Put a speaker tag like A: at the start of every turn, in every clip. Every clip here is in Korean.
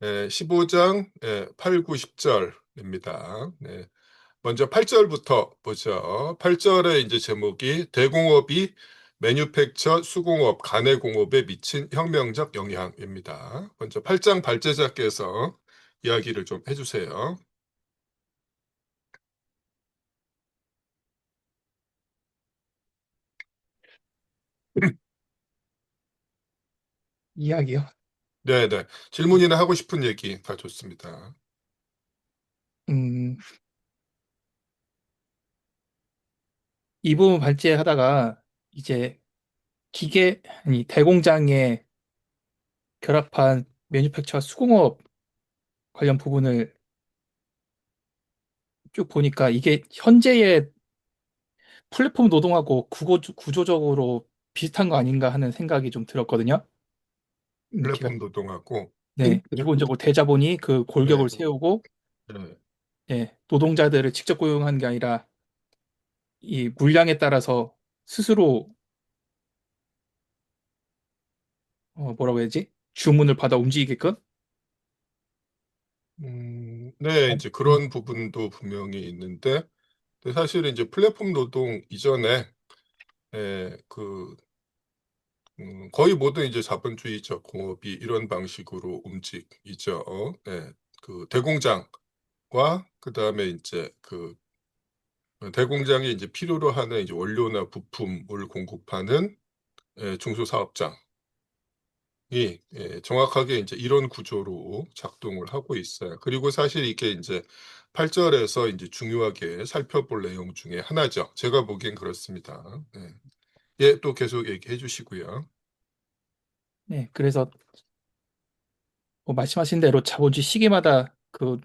A: 15장 8, 9, 10절입니다. 네. 먼저 8절부터 보죠. 8절의 이제 제목이 대공업이 매뉴팩처, 수공업, 가내공업에 미친 혁명적 영향입니다. 먼저 8장 발제자께서 이야기를 좀 해주세요.
B: 이야기요.
A: 네네. 질문이나 하고 싶은 얘기 다 좋습니다.
B: 음, 이 부분 발제하다가 이제 아니, 대공장에 결합한 매뉴팩처 수공업 관련 부분을 쭉 보니까 이게 현재의 플랫폼 노동하고 구조적으로 비슷한 거 아닌가 하는 생각이 좀 들었거든요. 제가,
A: 플랫폼 노동하고,
B: 네, 기본적으로 대자본이 그
A: 네,
B: 골격을 세우고,
A: 네.
B: 예, 노동자들을 직접 고용하는 게 아니라 이 물량에 따라서 스스로, 뭐라고 해야지? 주문을 받아 움직이게끔?
A: 네,
B: 어,
A: 이제 그런 부분도 분명히 있는데, 근데 사실은 이제 플랫폼 노동 이전에 그 거의 모든 이제 자본주의적 공업이 이런 방식으로 움직이죠. 그 대공장과 그다음에 이제 그 대공장이 이제 필요로 하는 이제 원료나 부품을 공급하는 중소사업장이 정확하게 이제 이런 구조로 작동을 하고 있어요. 그리고 사실 이게 이제 8절에서 이제 중요하게 살펴볼 내용 중에 하나죠. 제가 보기엔 그렇습니다. 네. 예, 또 계속 얘기해 주시고요.
B: 네, 그래서 뭐 말씀하신 대로 자본주의 시기마다 그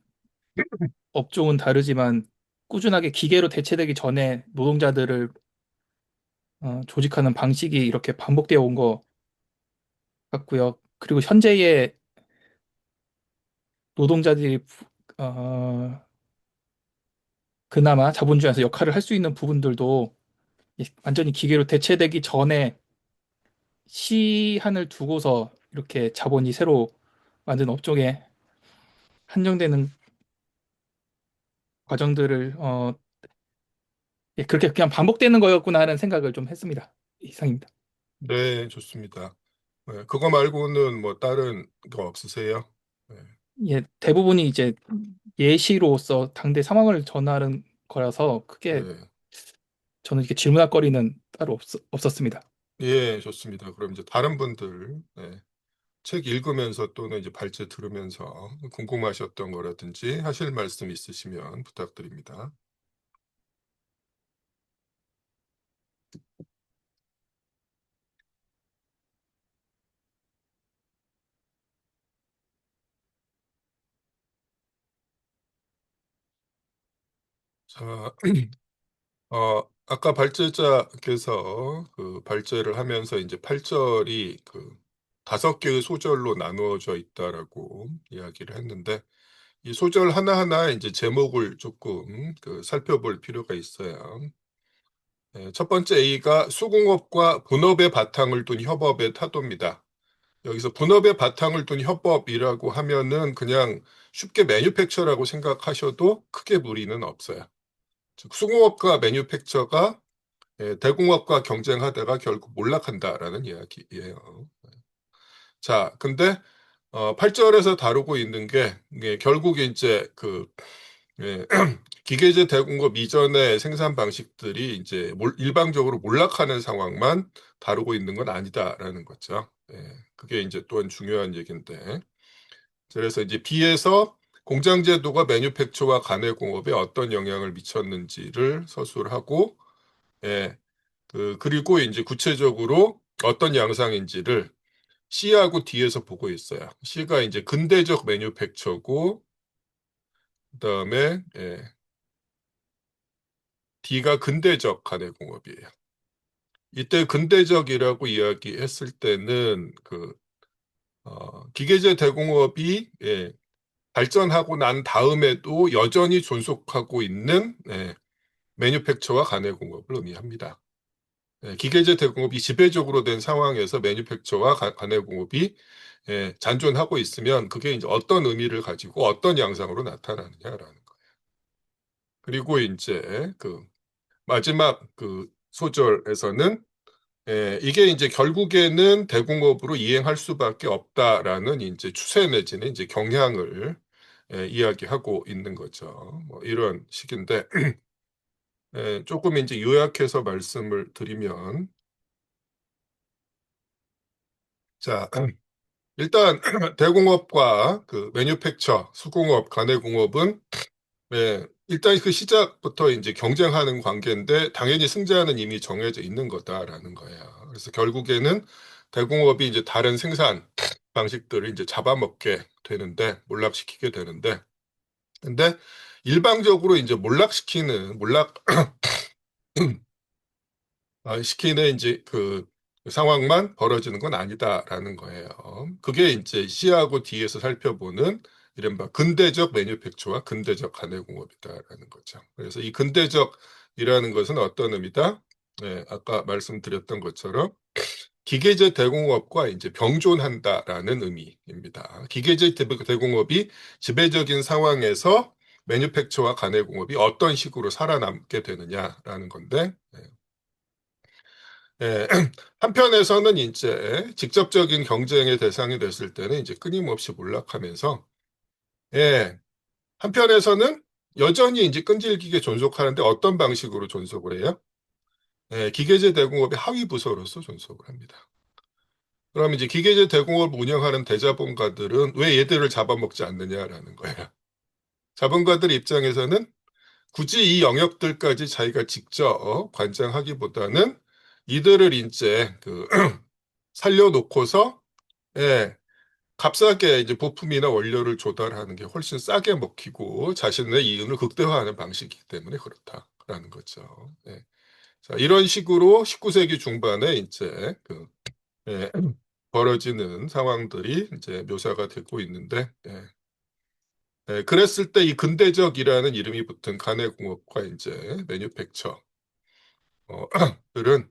B: 업종은 다르지만 꾸준하게 기계로 대체되기 전에 노동자들을 조직하는 방식이 이렇게 반복되어 온 것 같고요. 그리고 현재의 노동자들이 어, 그나마 자본주의에서 역할을 할 수 있는 부분들도 완전히 기계로 대체되기 전에 시한을 두고서 이렇게 자본이 새로 만든 업종에 한정되는 과정들을 예, 그렇게 그냥 반복되는 거였구나 하는 생각을 좀 했습니다. 이상입니다.
A: 네, 좋습니다. 그거 말고는 뭐 다른 거 없으세요? 네,
B: 예, 대부분이 이제 예시로서 당대 상황을 전하는 거라서 크게
A: 네.
B: 저는 이렇게 질문할 거리는 따로 없었습니다.
A: 예, 좋습니다. 그럼 이제 다른 분들 책 읽으면서 또는 이제 발제 들으면서 궁금하셨던 거라든지 하실 말씀 있으시면 부탁드립니다. 자, 아까 발제자께서 그 발제를 하면서 이제 8절이 그 5개의 소절로 나누어져 있다라고 이야기를 했는데 이 소절 하나하나 이제 제목을 조금 그 살펴볼 필요가 있어요. 첫 번째 A가 수공업과 본업의 바탕을 둔 협업의 타도입니다. 여기서 본업의 바탕을 둔 협업이라고 하면은 그냥 쉽게 매뉴팩처라고 생각하셔도 크게 무리는 없어요. 즉, 수공업과 매뉴팩처가 대공업과 경쟁하다가 결국 몰락한다라는 이야기예요. 자, 근데 8절에서 다루고 있는 게 결국 이제 그 예, 기계제 대공업 이전의 생산 방식들이 이제 일방적으로 몰락하는 상황만 다루고 있는 건 아니다라는 거죠. 그게 이제 또한 중요한 얘기인데. 그래서 이제 B에서 공장 제도가 매뉴팩처와 가내 공업에 어떤 영향을 미쳤는지를 서술을 하고, 예, 그리고 이제 구체적으로 어떤 양상인지를 C하고 D에서 보고 있어요. C가 이제 근대적 매뉴팩처고, 그다음에 D가 근대적 가내공업이에요. 이때 근대적이라고 이야기했을 때는 기계제 대공업이 발전하고 난 다음에도 여전히 존속하고 있는 매뉴팩처와 가내공업을 의미합니다. 기계제 대공업이 지배적으로 된 상황에서 매뉴팩처와 관해공업이 잔존하고 있으면 그게 이제 어떤 의미를 가지고 어떤 양상으로 나타나느냐라는 거예요. 그리고 이제 그 마지막 그 소절에서는 이게 이제 결국에는 대공업으로 이행할 수밖에 없다라는 이제 추세 내지는 이제 경향을 이야기하고 있는 거죠. 뭐 이런 식인데 조금 이제 요약해서 말씀을 드리면 자 일단 대공업과 그 매뉴팩처, 수공업, 가내공업은 일단 그 시작부터 이제 경쟁하는 관계인데 당연히 승자는 이미 정해져 있는 거다라는 거예요. 그래서 결국에는 대공업이 이제 다른 생산 방식들을 이제 잡아먹게 되는데 몰락시키게 되는데 근데 일방적으로 이제 몰락 시키는 이제 그 상황만 벌어지는 건 아니다라는 거예요. 그게 이제 C하고 D에서 살펴보는 이른바 근대적 매뉴팩처와 근대적 가내공업이다라는 거죠. 그래서 이 근대적이라는 것은 어떤 의미다? 아까 말씀드렸던 것처럼 기계제 대공업과 이제 병존한다라는 의미입니다. 기계제 대공업이 지배적인 상황에서 매뉴팩처와 가내공업이 어떤 식으로 살아남게 되느냐라는 건데 예, 한편에서는 이제 직접적인 경쟁의 대상이 됐을 때는 이제 끊임없이 몰락하면서, 예, 한편에서는 여전히 이제 끈질기게 존속하는데 어떤 방식으로 존속을 해요? 기계제 대공업의 하위 부서로서 존속을 합니다. 그럼 이제 기계제 대공업을 운영하는 대자본가들은 왜 얘들을 잡아먹지 않느냐라는 거예요. 자본가들 입장에서는 굳이 이 영역들까지 자기가 직접 관장하기보다는 이들을 이제 그 살려놓고서 예, 값싸게 이제 부품이나 원료를 조달하는 게 훨씬 싸게 먹히고 자신의 이윤을 극대화하는 방식이기 때문에 그렇다라는 거죠. 예. 자, 이런 식으로 19세기 중반에 이제 예, 벌어지는 상황들이 이제 묘사가 되고 있는데, 그랬을 때 이 근대적이라는 이름이 붙은 가내공업과 이제 매뉴팩처, 들은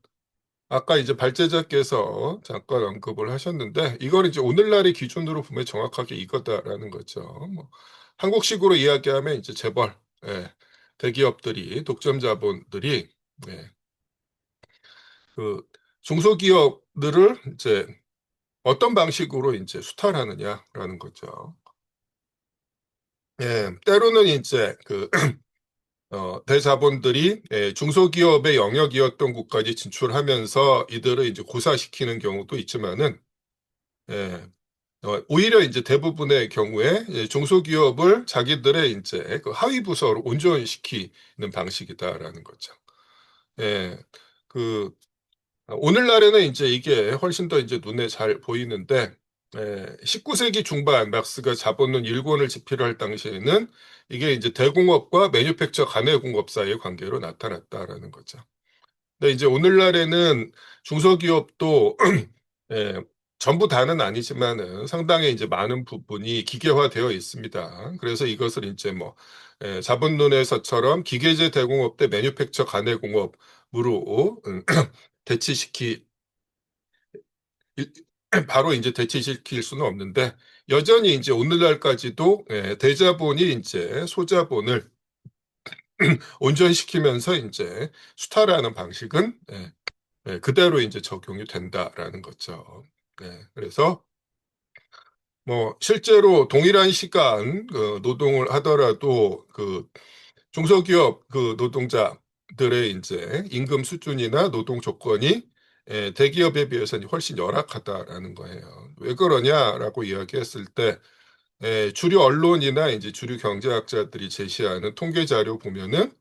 A: 아까 이제 발제자께서 잠깐 언급을 하셨는데, 이걸 이제 오늘날의 기준으로 보면 정확하게 이거다라는 거죠. 뭐, 한국식으로 이야기하면 이제 재벌, 대기업들이, 독점 자본들이, 예, 그 중소기업들을 이제 어떤 방식으로 이제 수탈하느냐라는 거죠. 때로는 이제 대자본들이 중소기업의 영역이었던 곳까지 진출하면서 이들을 이제 고사시키는 경우도 있지만은, 예, 오히려 이제 대부분의 경우에 중소기업을 자기들의 이제 그 하위 부서로 온전시키는 방식이다라는 거죠. 예, 그 오늘날에는 이제 이게 훨씬 더 이제 눈에 잘 보이는데 19세기 중반 막스가 자본론 일권을 집필을 할 당시에는 이게 이제 대공업과 매뉴팩처 가내공업 사이의 관계로 나타났다라는 거죠. 근데 이제 오늘날에는 중소기업도 예, 전부 다는 아니지만은 상당히 이제 많은 부분이 기계화되어 있습니다. 그래서 이것을 이제 뭐 자본론에서처럼 기계제 대공업 대 매뉴팩처 가내공업으로 대치시키 일- 바로 이제 대치시킬 수는 없는데 여전히 이제 오늘날까지도 대자본이 이제 소자본을 온전시키면서 이제 수탈하는 방식은 그대로 이제 적용이 된다라는 거죠. 그래서 뭐 실제로 동일한 시간 노동을 하더라도 그 중소기업 그 노동자들의 이제 임금 수준이나 노동 조건이 대기업에 비해서는 훨씬 열악하다라는 거예요. 왜 그러냐라고 이야기했을 때 주류 언론이나 이제 주류 경제학자들이 제시하는 통계 자료 보면은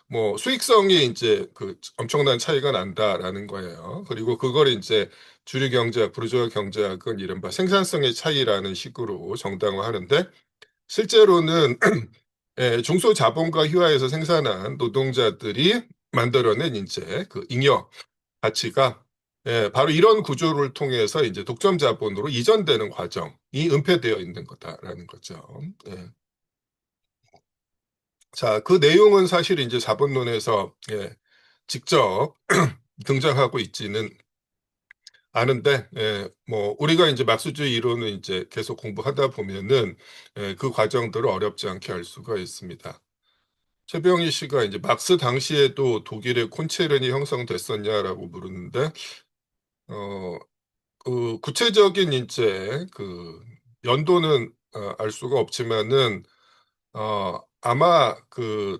A: 뭐 수익성이 이제 그 엄청난 차이가 난다라는 거예요. 그리고 그걸 이제 주류 경제학, 부르주아 경제학은 이른바 생산성의 차이라는 식으로 정당화하는데 실제로는 중소자본과 휘하에서 생산한 노동자들이 만들어낸 이제 그 잉여 가치가 바로 이런 구조를 통해서 이제 독점 자본으로 이전되는 과정이 은폐되어 있는 거다라는 거죠. 예. 자, 그 내용은 사실 이제 자본론에서 직접 등장하고 있지는 않은데, 뭐 우리가 이제 막스주의 이론을 이제 계속 공부하다 보면은 그 과정들을 어렵지 않게 알 수가 있습니다. 최병희 씨가 이제 막스 당시에도 독일의 콘체른이 형성됐었냐라고 물었는데, 어, 그 구체적인 이제 그 연도는 알 수가 없지만은 아마 그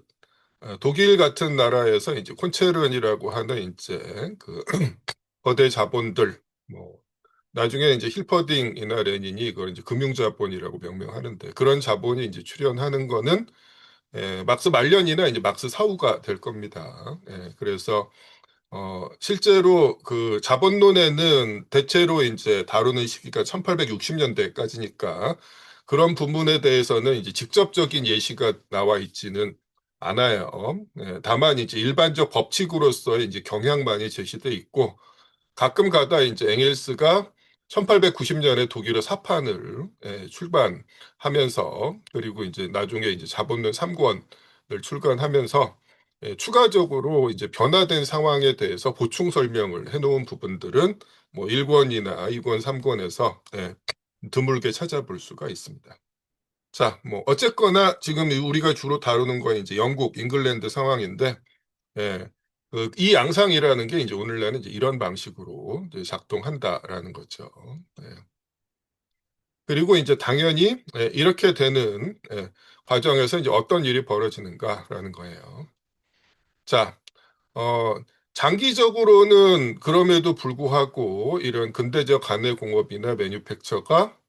A: 독일 같은 나라에서 이제 콘체른이라고 하는 이제 그 거대 자본들 뭐 나중에 이제 힐퍼딩이나 레닌이 이걸 이제 금융자본이라고 명명하는데 그런 자본이 이제 출현하는 거는 막스 말년이나 이제 막스 사후가 될 겁니다. 그래서 실제로 그 자본론에는 대체로 이제 다루는 시기가 1860년대까지니까 그런 부분에 대해서는 이제 직접적인 예시가 나와 있지는 않아요. 다만 이제 일반적 법칙으로서의 이제 경향만이 제시돼 있고 가끔 가다 이제 엥겔스가 1890년에 독일의 사판을 출간하면서 그리고 이제 나중에 이제 자본론 3권을 출간하면서 추가적으로 이제 변화된 상황에 대해서 보충 설명을 해놓은 부분들은 뭐 1권이나 2권, 3권에서 드물게 찾아볼 수가 있습니다. 자, 뭐 어쨌거나 지금 우리가 주로 다루는 건 이제 영국, 잉글랜드 상황인데 예. 이 양상이라는 게 이제 오늘날은 이제 이런 방식으로 이제 작동한다라는 거죠. 예. 그리고 이제 당연히 이렇게 되는 과정에서 이제 어떤 일이 벌어지는가라는 거예요. 자, 어, 장기적으로는 그럼에도 불구하고 이런 근대적 관해공업이나 매뉴팩처가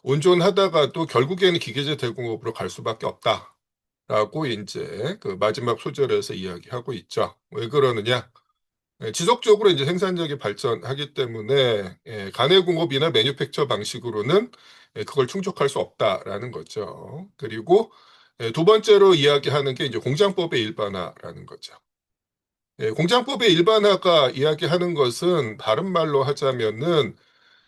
A: 온전하다가도 결국에는 기계제 대공업으로 갈 수밖에 없다. 라고 이제 그 마지막 소절에서 이야기하고 있죠. 왜 그러느냐? 지속적으로 이제 생산력이 발전하기 때문에 가내공업이나 매뉴팩처 방식으로는 그걸 충족할 수 없다라는 거죠. 그리고 두 번째로 이야기하는 게 이제 공장법의 일반화라는 거죠. 공장법의 일반화가 이야기하는 것은 다른 말로 하자면은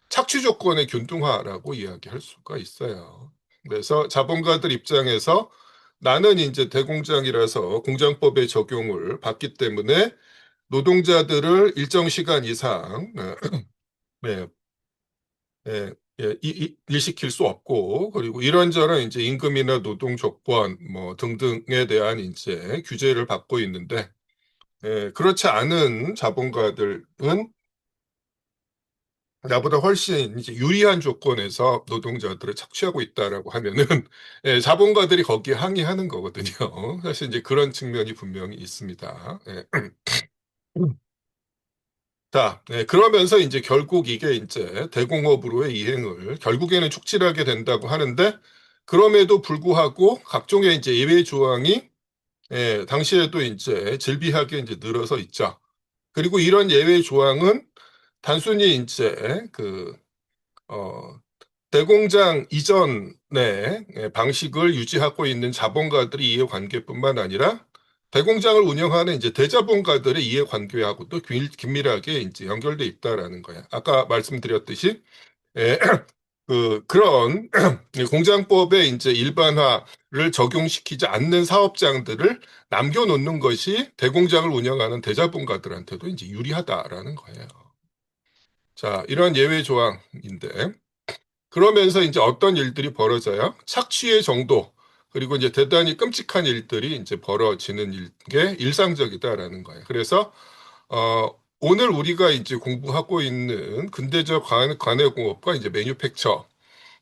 A: 착취 조건의 균등화라고 이야기할 수가 있어요. 그래서 자본가들 입장에서 나는 이제 대공장이라서 공장법의 적용을 받기 때문에 노동자들을 일정 시간 이상 네, 일시킬 수 없고 그리고 이런저런 이제 임금이나 노동 조건 뭐 등등에 대한 이제 규제를 받고 있는데 그렇지 않은 자본가들은 나보다 훨씬 이제 유리한 조건에서 노동자들을 착취하고 있다라고 하면은 자본가들이 거기에 항의하는 거거든요. 사실 이제 그런 측면이 분명히 있습니다. 자, 그러면서 이제 결국 이게 이제 대공업으로의 이행을 결국에는 촉진하게 된다고 하는데 그럼에도 불구하고 각종의 이제 예외 조항이 당시에도 이제 질비하게 이제 늘어서 있죠. 그리고 이런 예외 조항은 단순히 이제 어, 대공장 이전의 방식을 유지하고 있는 자본가들의 이해관계뿐만 아니라 대공장을 운영하는 이제 대자본가들의 이해관계하고 또 긴밀하게 이제 연결돼 있다라는 거예요. 아까 말씀드렸듯이 예, 그런 공장법의 이제 일반화를 적용시키지 않는 사업장들을 남겨놓는 것이 대공장을 운영하는 대자본가들한테도 이제 유리하다라는 거예요. 자, 이런 예외 조항인데 그러면서 이제 어떤 일들이 벌어져요? 착취의 정도, 그리고 이제 대단히 끔찍한 일들이 이제 벌어지는 게 일상적이다라는 거예요. 그래서, 오늘 우리가 이제 공부하고 있는 근대적 관해공업과 이제 매뉴팩처,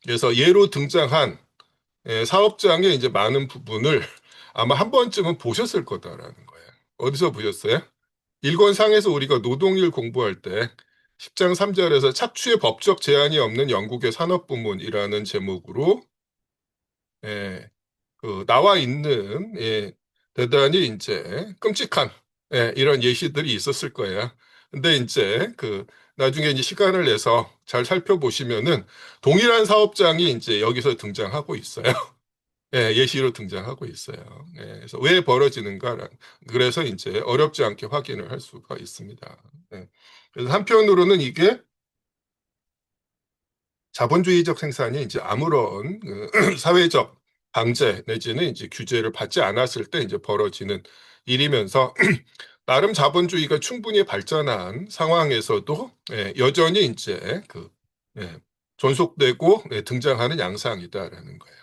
A: 그래서 예로 등장한 사업장의 이제 많은 부분을 아마 한 번쯤은 보셨을 거다라는 거예요. 어디서 보셨어요? 일권상에서 우리가 노동일 공부할 때 10장 3절에서 착취의 법적 제한이 없는 영국의 산업부문이라는 제목으로 나와 있는 대단히 이제 끔찍한 이런 예시들이 있었을 거예요. 근데 이제 나중에 이제 시간을 내서 잘 살펴보시면은 동일한 사업장이 이제 여기서 등장하고 있어요. 예시로 등장하고 있어요. 그래서 왜 벌어지는가? 그래서 이제 어렵지 않게 확인을 할 수가 있습니다. 그래서 한편으로는 이게 자본주의적 생산이 이제 아무런 사회적 방제 내지는 이제 규제를 받지 않았을 때 이제 벌어지는 일이면서 나름 자본주의가 충분히 발전한 상황에서도 여전히 이제 예, 존속되고 등장하는 양상이다라는 거예요.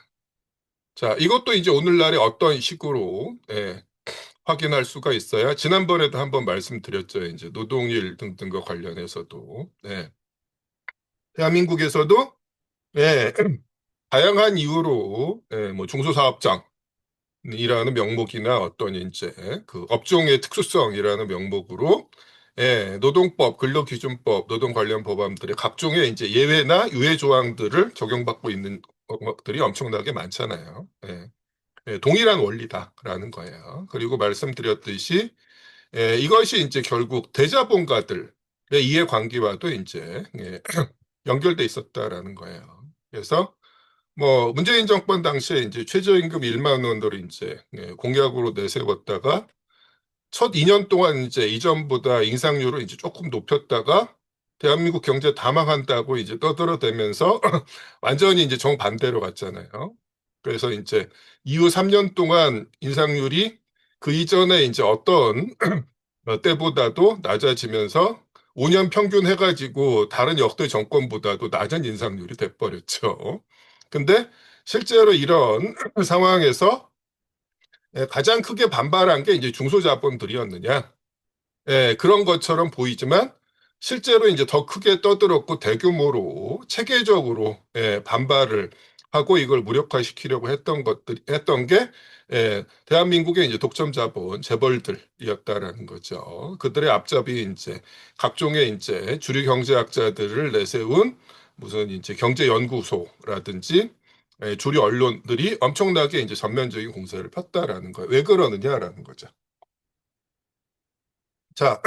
A: 자, 이것도 이제 오늘날에 어떤 식으로 확인할 수가 있어야 지난번에도 한번 말씀드렸죠. 이제 노동일 등등과 관련해서도 대한민국에서도 예, 다양한 이유로 뭐 중소사업장 이라는 명목이나 어떤 이제 그 업종의 특수성이라는 명목으로 노동법, 근로기준법, 노동 관련 법안들의 각종의 이제 예외나 유예 조항들을 적용받고 있는 것들이 엄청나게 많잖아요. 동일한 원리다라는 거예요. 그리고 말씀드렸듯이 이것이 이제 결국 대자본가들의 이해관계와도 이제 연결돼 있었다라는 거예요. 그래서 뭐 문재인 정권 당시에 이제 최저임금 1만 원으로 이제 공약으로 내세웠다가 첫 2년 동안 이제 이전보다 인상률을 이제 조금 높였다가 대한민국 경제 다 망한다고 이제 떠들어대면서 완전히 이제 정반대로 갔잖아요. 그래서 이제 이후 3년 동안 인상률이 그 이전에 이제 어떤 때보다도 낮아지면서 5년 평균 해가지고 다른 역대 정권보다도 낮은 인상률이 돼버렸죠. 근데 실제로 이런 상황에서 가장 크게 반발한 게 이제 중소자본들이었느냐. 그런 것처럼 보이지만 실제로 이제 더 크게 떠들었고 대규모로 체계적으로 반발을 하고 이걸 무력화시키려고 했던 게 대한민국의 이제 독점 자본 재벌들이었다라는 거죠. 그들의 앞잡이 이제 각종의 이제 주류 경제학자들을 내세운 무슨 이제 경제연구소라든지 주류 언론들이 엄청나게 이제 전면적인 공세를 폈다라는 거예요. 왜 그러느냐라는 거죠. 자,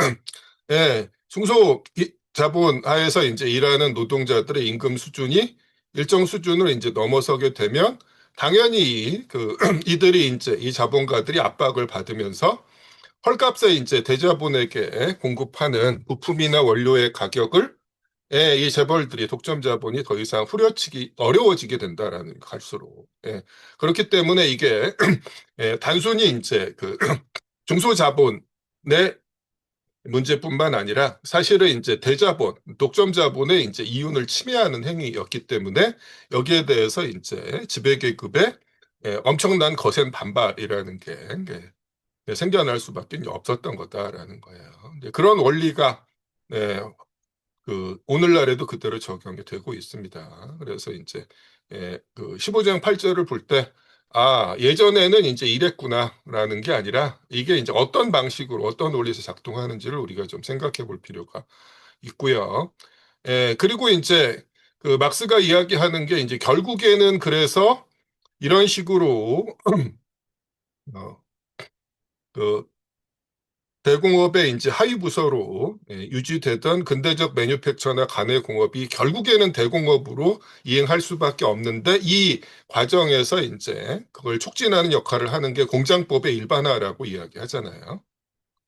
A: 중소 자본 하에서 이제 일하는 노동자들의 임금 수준이 일정 수준을 이제 넘어서게 되면 당연히 이들이 이제 이 자본가들이 압박을 받으면서 헐값에 이제 대자본에게 공급하는 부품이나 원료의 가격을 이 재벌들이 독점 자본이 더 이상 후려치기 어려워지게 된다라는 갈수록 그렇기 때문에 이게 단순히 이제 중소자본의 문제뿐만 아니라 사실은 이제 대자본, 독점 자본의 이제 이윤을 침해하는 행위였기 때문에 여기에 대해서 이제 지배계급의 엄청난 거센 반발이라는 게 생겨날 수밖에 없었던 거다라는 거예요. 이제 그런 원리가 네, 오늘날에도 그대로 적용이 되고 있습니다. 그래서 이제 15장 8절을 볼 때, 아, 예전에는 이제 이랬구나라는 게 아니라 이게 이제 어떤 방식으로 어떤 원리에서 작동하는지를 우리가 좀 생각해 볼 필요가 있고요. 그리고 이제 막스가 이야기하는 게 이제 결국에는 그래서 이런 식으로 어, 그 대공업의 이제 하위 부서로 유지되던 근대적 매뉴팩처나 가내 공업이 결국에는 대공업으로 이행할 수밖에 없는데 이 과정에서 이제 그걸 촉진하는 역할을 하는 게 공장법의 일반화라고 이야기하잖아요.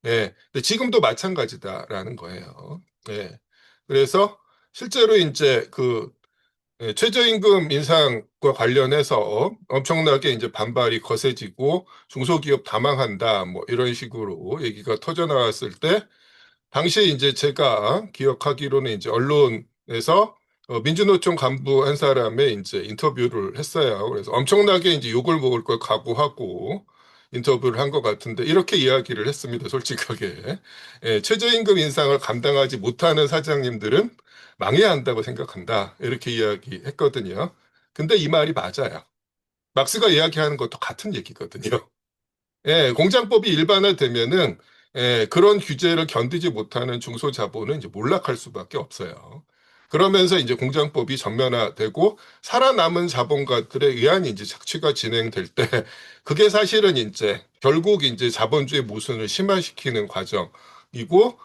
A: 근데 지금도 마찬가지다라는 거예요. 그래서 실제로 이제 최저임금 인상과 관련해서 엄청나게 이제 반발이 거세지고 중소기업 다 망한다 뭐 이런 식으로 얘기가 터져 나왔을 때 당시에 이제 제가 기억하기로는 이제 언론에서 민주노총 간부 한 사람의 이제 인터뷰를 했어요. 그래서 엄청나게 이제 욕을 먹을 걸 각오하고 인터뷰를 한 것 같은데 이렇게 이야기를 했습니다. 솔직하게. 최저임금 인상을 감당하지 못하는 사장님들은 망해야 한다고 생각한다. 이렇게 이야기했거든요. 근데 이 말이 맞아요. 막스가 이야기하는 것도 같은 얘기거든요. 공장법이 일반화되면은 그런 규제를 견디지 못하는 중소자본은 이제 몰락할 수밖에 없어요. 그러면서 이제 공장법이 전면화되고 살아남은 자본가들에 의한 이제 착취가 진행될 때 그게 사실은 이제 결국 이제 자본주의 모순을 심화시키는 과정이고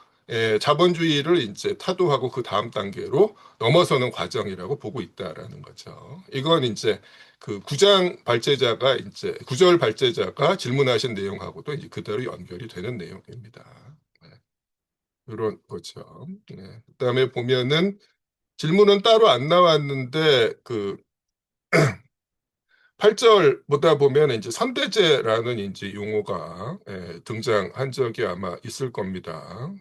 A: 자본주의를 이제 타도하고 그 다음 단계로 넘어서는 과정이라고 보고 있다라는 거죠. 이건 이제 구장 발제자가 이제 구절 발제자가 질문하신 내용하고도 이제 그대로 연결이 되는 내용입니다. 네, 이런 거죠. 그다음에 보면은 질문은 따로 안 나왔는데 8절 보다 보면 이제 선대제라는 이제 용어가 등장한 적이 아마 있을 겁니다.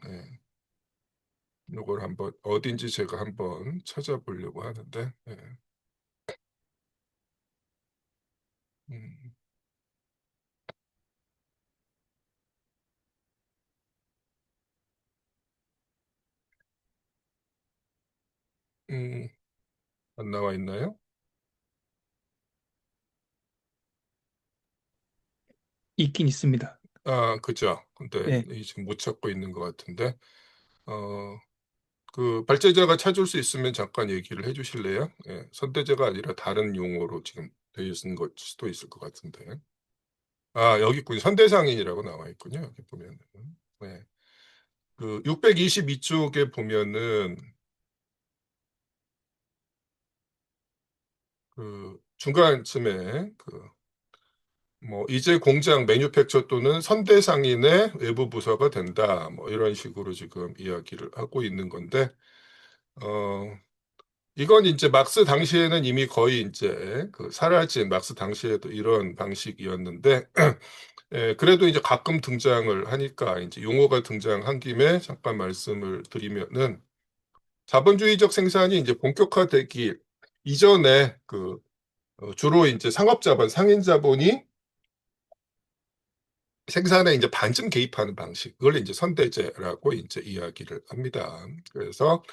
A: 이걸 한번 어딘지 제가 한번 찾아보려고 하는데, 음, 음, 안 나와 있나요?
B: 있긴 있습니다.
A: 아, 그죠. 근데
B: 네,
A: 이 지금 못 찾고 있는 것 같은데, 어, 그 발제자가 찾을 수 있으면 잠깐 얘기를 해주실래요? 선대제가 아니라 다른 용어로 지금 되어 있는 것 수도 있을 것 같은데. 아, 여기 있군요. 선대상인이라고 나와 있군요. 여기 보면은. 네. 그 622쪽에 보면은 그 중간쯤에 그 뭐 이제 공장 매뉴팩처 또는 선대상인의 외부 부서가 된다. 뭐 이런 식으로 지금 이야기를 하고 있는 건데 어 이건 이제 막스 당시에는 이미 거의 이제 그 사라진 막스 당시에도 이런 방식이었는데 그래도 이제 가끔 등장을 하니까 이제 용어가 등장한 김에 잠깐 말씀을 드리면은 자본주의적 생산이 이제 본격화되기 이전에 그 주로 이제 상업자본, 상인자본이 생산에 이제 반쯤 개입하는 방식, 그걸 이제 선대제라고 이제 이야기를 합니다. 그래서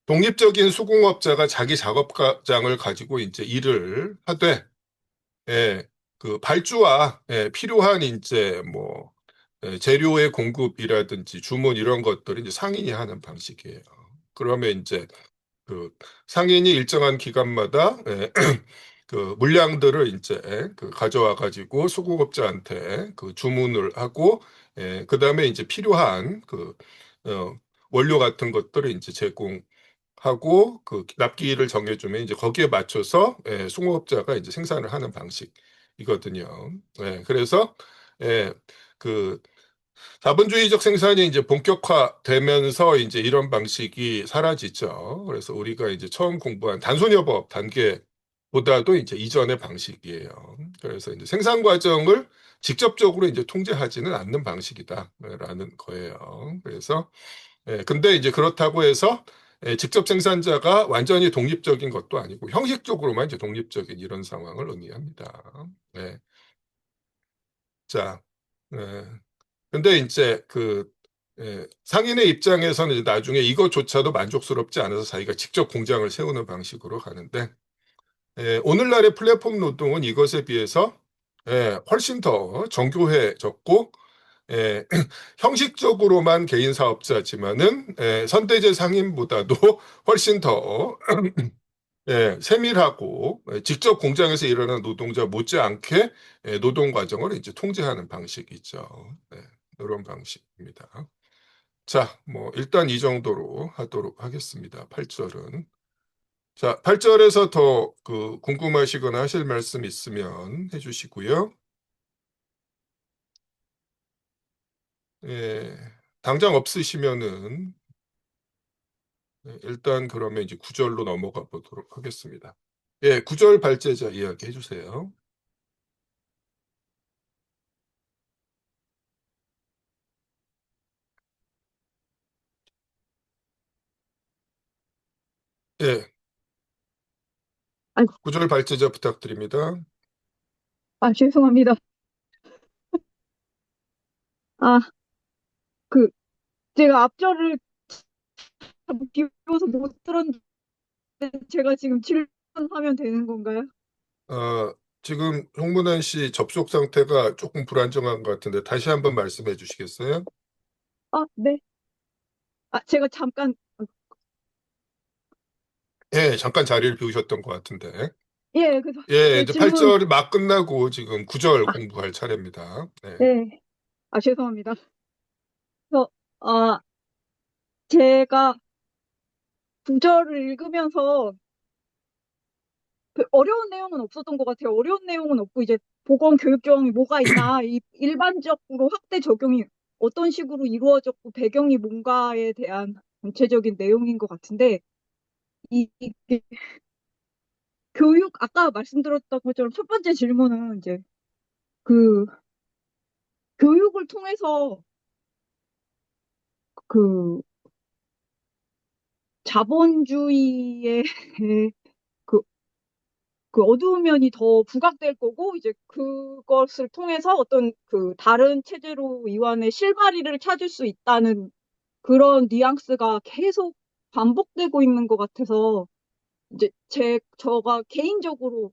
A: 독립적인 수공업자가 자기 작업장을 가지고 이제 일을 하되, 그 발주와 필요한 이제 뭐 재료의 공급이라든지 주문 이런 것들을 이제 상인이 하는 방식이에요. 그러면 이제 그 상인이 일정한 기간마다 그 물량들을 이제 그 가져와 가지고 수공업자한테 그 주문을 하고 그다음에 이제 필요한 그 어, 원료 같은 것들을 이제 제공하고 그 납기일을 정해주면 이제 거기에 맞춰서 수공업자가 이제 생산을 하는 방식이거든요. 그래서 그 자본주의적 생산이 이제 본격화되면서 이제 이런 방식이 사라지죠. 그래서 우리가 이제 처음 공부한 단순여법 단계보다도 이제 이전의 방식이에요. 그래서 이제 생산 과정을 직접적으로 이제 통제하지는 않는 방식이다라는 거예요. 그래서 근데 이제 그렇다고 해서 직접 생산자가 완전히 독립적인 것도 아니고 형식적으로만 이제 독립적인 이런 상황을 의미합니다. 네. 자, 네. 근데 이제 그 상인의 입장에서는 이제 나중에 이것조차도 만족스럽지 않아서 자기가 직접 공장을 세우는 방식으로 가는데 오늘날의 플랫폼 노동은 이것에 비해서 훨씬 더 정교해졌고 예, 형식적으로만 개인 사업자지만은 선대제 상인보다도 훨씬 더 세밀하고 직접 공장에서 일하는 노동자 못지않게 노동 과정을 이제 통제하는 방식이죠. 네, 이런 방식입니다. 자, 뭐 일단 이 정도로 하도록 하겠습니다. 8절은. 자, 8절에서 더 그 궁금하시거나 하실 말씀 있으면 해주시고요. 예, 당장 없으시면은 일단 그러면 이제 9절로 넘어가 보도록 하겠습니다. 예, 9절 발제자 이야기 해주세요. 예,
C: 아,
A: 9절 발제자 부탁드립니다.
C: 죄송합니다. 아, 그, 제가 앞절을 비워서 못 들었는데, 제가 지금 질문하면 되는 건가요?
A: 어, 지금 홍문환 씨 접속 상태가 조금 불안정한 것 같은데 다시 한번 말씀해 주시겠어요?
C: 네. 제가 잠깐,
A: 예, 잠깐 자리를 비우셨던 것 같은데.
C: 예, 그래서,
A: 예,
C: 예,
A: 이제
C: 질문,
A: 8절이 막 끝나고 지금 9절
C: 아,
A: 공부할 차례입니다. 네.
C: 네. 죄송합니다. 그래서, 아, 제가 구절을 읽으면서 어려운 내용은 없었던 것 같아요. 어려운 내용은 없고, 이제 보건 교육 조항이 뭐가 있나, 이 일반적으로 확대 적용이 어떤 식으로 이루어졌고, 배경이 뭔가에 대한 전체적인 내용인 것 같은데, 이게 아까 말씀드렸던 것처럼 첫 번째 질문은 이제 그 교육을 통해서 그 자본주의의 그, 그 어두운 면이 더 부각될 거고, 이제 그것을 통해서 어떤 그 다른 체제로 이완의 실마리를 찾을 수 있다는 그런 뉘앙스가 계속 반복되고 있는 것 같아서, 이제 저가 개인적으로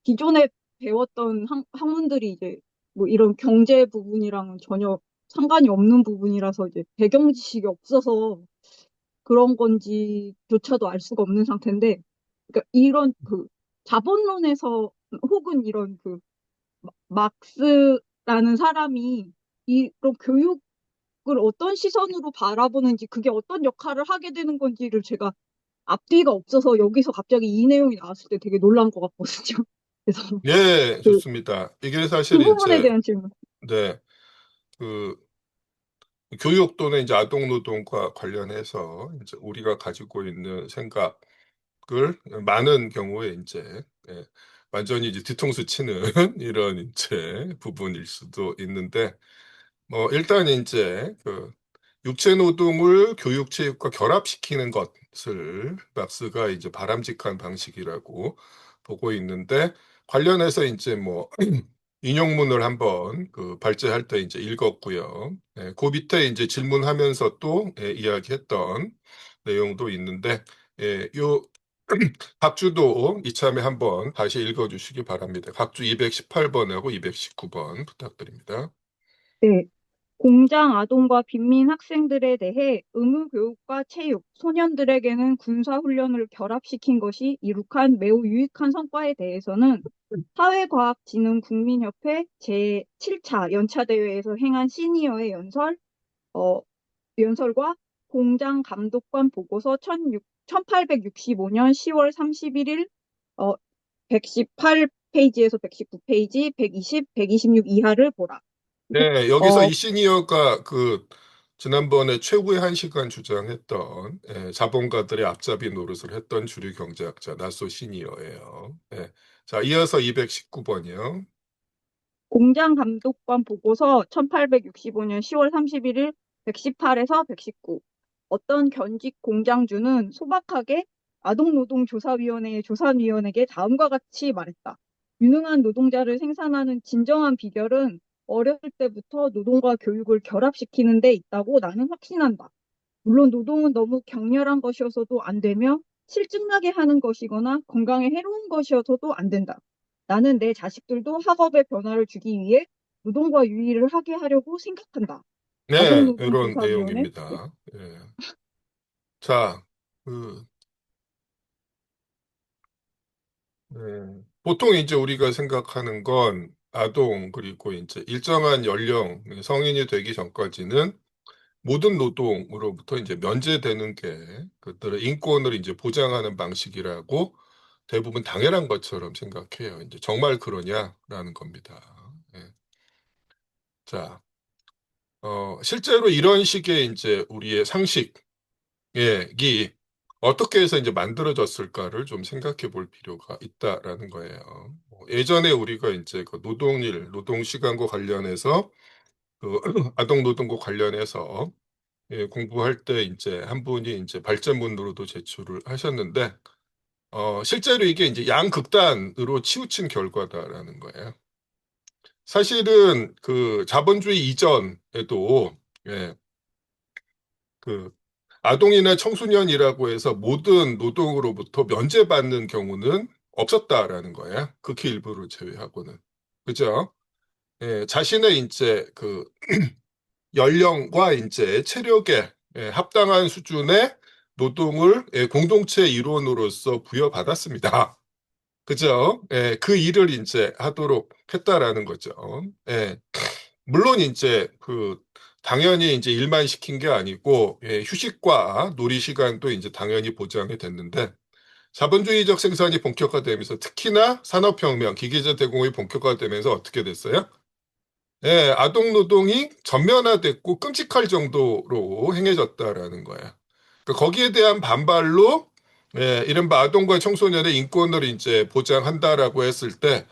C: 기존에 배웠던 학문들이 이제 뭐 이런 경제 부분이랑은 전혀 상관이 없는 부분이라서 이제 배경 지식이 없어서 그런 건지조차도 알 수가 없는 상태인데, 그러니까 이런 그 자본론에서 혹은 이런 그 막스라는 사람이 이런 교육을 어떤 시선으로 바라보는지 그게 어떤 역할을 하게 되는 건지를 제가 앞뒤가 없어서 여기서 갑자기 이 내용이 나왔을 때 되게 놀란 것 같거든요. 그래서
A: 예,
C: 그,
A: 좋습니다. 이게
C: 그
A: 사실
C: 부분에
A: 이제,
C: 대한 질문.
A: 네, 그, 교육 또는 이제 아동노동과 관련해서 이제 우리가 가지고 있는 생각을 많은 경우에 이제, 예, 완전히 이제 뒤통수 치는 이런 이제 부분일 수도 있는데, 뭐, 일단 이제 그 육체 노동을 교육 체육과 결합시키는 것을 막스가 이제 바람직한 방식이라고 보고 있는데, 관련해서 이제 뭐 인용문을 한번 그 발제할 때 이제 읽었고요. 예, 그 밑에 이제 질문하면서 또 이야기했던 내용도 있는데, 요 각주도 이참에 한번 다시 읽어주시기 바랍니다. 각주 218번하고 219번 부탁드립니다.
C: 네. 공장 아동과 빈민 학생들에 대해 의무 교육과 체육, 소년들에게는 군사 훈련을 결합시킨 것이 이룩한 매우 유익한 성과에 대해서는 사회과학진흥국민협회 제7차 연차대회에서 행한 시니어의 연설과 공장감독관 보고서 1865년 10월 31일 118페이지에서 119페이지, 120, 126 이하를 보라.
A: 네, 여기서
C: 어,
A: 이 시니어가 그 지난번에 최후의 한 시간 주장했던 자본가들의 앞잡이 노릇을 했던 주류 경제학자 나소 시니어예요. 자, 이어서 219번이요.
C: 공장감독관 보고서 1865년 10월 31일 118에서 119. 어떤 견직 공장주는 소박하게 아동노동조사위원회의 조사위원에게 다음과 같이 말했다. 유능한 노동자를 생산하는 진정한 비결은 어렸을 때부터 노동과 교육을 결합시키는 데 있다고 나는 확신한다. 물론 노동은 너무 격렬한 것이어서도 안 되며 실증나게 하는 것이거나 건강에 해로운 것이어서도 안 된다. 나는 내 자식들도 학업에 변화를 주기 위해 노동과 유의를 하게 하려고 생각한다.
A: 네, 이런
C: 아동노동조사위원회. 네.
A: 내용입니다. 자, 그, 네. 보통 이제 우리가 생각하는 건 아동 그리고 이제 일정한 연령 성인이 되기 전까지는 모든 노동으로부터 이제 면제되는 게 그들의 인권을 이제 보장하는 방식이라고 대부분 당연한 것처럼 생각해요. 이제 정말 그러냐라는 겁니다. 예. 자, 실제로 이런 식의 이제 우리의 상식이 어떻게 해서 이제 만들어졌을까를 좀 생각해 볼 필요가 있다라는 거예요. 예전에 우리가 이제 그 노동일, 노동시간과 관련해서 그 아동 노동과 관련해서 공부할 때 이제 한 분이 이제 발제문으로도 제출을 하셨는데, 실제로 이게 이제 양극단으로 치우친 결과다라는 거예요. 사실은 그 자본주의 이전에도, 예, 그 아동이나 청소년이라고 해서 모든 노동으로부터 면제받는 경우는 없었다라는 거예요. 극히 일부를 제외하고는. 그죠? 자신의 이제 그 연령과 이제 체력에 합당한 수준의 노동을 공동체 일원으로서 부여받았습니다. 그죠? 그 일을 이제 하도록 했다라는 거죠. 예, 물론 이제 그 당연히 이제 일만 시킨 게 아니고 휴식과 놀이 시간도 이제 당연히 보장이 됐는데 자본주의적 생산이 본격화되면서 특히나 산업혁명, 기계제 대공이 본격화되면서 어떻게 됐어요? 아동 노동이 전면화됐고 끔찍할 정도로 행해졌다라는 거예요. 그러니까 거기에 대한 반발로 예, 이른바 아동과 청소년의 인권을 이제 보장한다라고 했을 때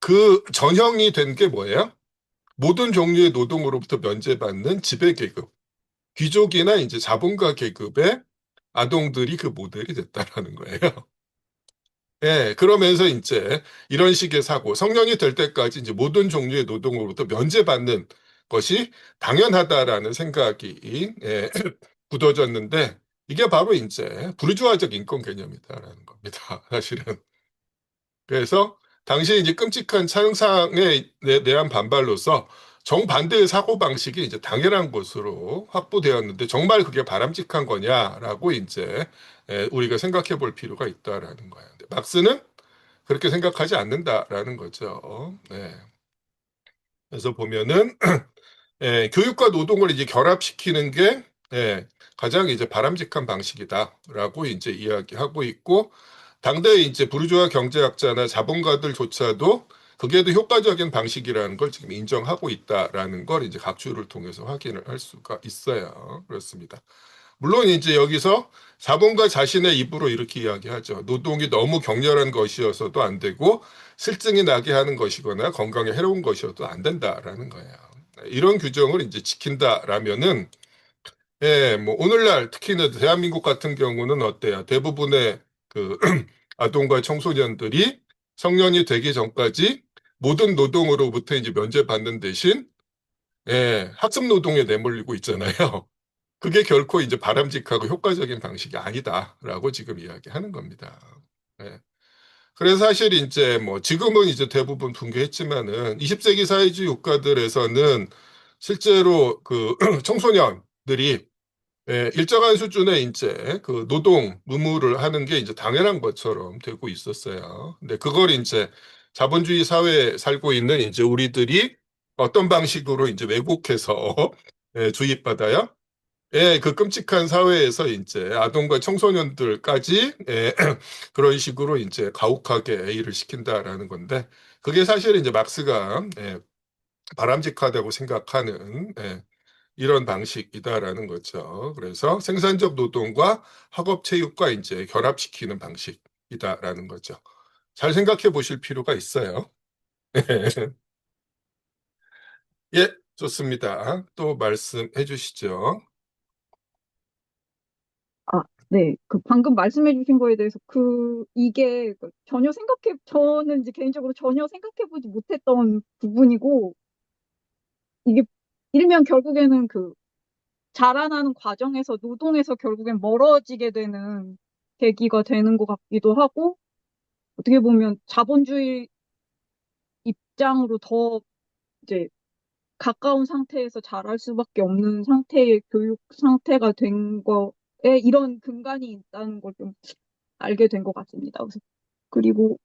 A: 그 전형이 된 게 뭐예요? 모든 종류의 노동으로부터 면제받는 지배계급, 귀족이나 이제 자본가 계급의 아동들이 그 모델이 됐다라는 거예요. 예, 그러면서 이제 이런 식의 사고, 성년이 될 때까지 이제 모든 종류의 노동으로부터 면제받는 것이 당연하다라는 생각이 굳어졌는데 이게 바로 이제 부르주아적 인권 개념이다라는 겁니다. 사실은. 그래서 당시 이제 끔찍한 창상에 대한 반발로서 정반대의 사고방식이 이제 당연한 것으로 확보되었는데 정말 그게 바람직한 거냐라고 이제 우리가 생각해 볼 필요가 있다라는 거예요. 근데 막스는 그렇게 생각하지 않는다라는 거죠. 네. 그래서 보면은 교육과 노동을 이제 결합시키는 게 가장 이제 바람직한 방식이다라고 이제 이야기하고 있고 당대의 이제 부르주아 경제학자나 자본가들조차도 그게 더 효과적인 방식이라는 걸 지금 인정하고 있다라는 걸 이제 각주를 통해서 확인을 할 수가 있어요. 그렇습니다. 물론 이제 여기서 자본가 자신의 입으로 이렇게 이야기하죠. 노동이 너무 격렬한 것이어서도 안 되고 실증이 나게 하는 것이거나 건강에 해로운 것이어도 안 된다라는 거예요. 이런 규정을 이제 지킨다라면은 뭐 오늘날 특히나 대한민국 같은 경우는 어때요? 대부분의 그 아동과 청소년들이 성년이 되기 전까지 모든 노동으로부터 이제 면제받는 대신 학습 노동에 내몰리고 있잖아요. 그게 결코 이제 바람직하고 효과적인 방식이 아니다라고 지금 이야기하는 겁니다. 예. 그래서 사실 이제 뭐 지금은 이제 대부분 붕괴했지만은 20세기 사회주의 국가들에서는 실제로 그 청소년들이 일정한 수준의 이제 그 노동 의무를 하는 게 이제 당연한 것처럼 되고 있었어요. 근데 그걸 이제 자본주의 사회에 살고 있는 이제 우리들이 어떤 방식으로 이제 왜곡해서 주입받아요. 그 끔찍한 사회에서 이제 아동과 청소년들까지 그런 식으로 이제 가혹하게 일을 시킨다라는 건데 그게 사실 이제 막스가 바람직하다고 생각하는 이런 방식이다라는 거죠. 그래서 생산적 노동과 학업 체육과 이제 결합시키는 방식이다라는 거죠. 잘 생각해 보실 필요가 있어요. 예, 좋습니다. 또 말씀해 주시죠.
C: 아, 네. 그 방금 말씀해 주신 거에 대해서 이게 저는 이제 개인적으로 전혀 생각해 보지 못했던 부분이고, 이게 일면 결국에는 자라나는 과정에서 노동에서 결국엔 멀어지게 되는 계기가 되는 것 같기도 하고, 어떻게 보면 자본주의 입장으로 더 이제 가까운 상태에서 자랄 수밖에 없는 상태의 교육 상태가 된 거에 이런 근간이 있다는 걸 좀 알게 된 것 같습니다. 그리고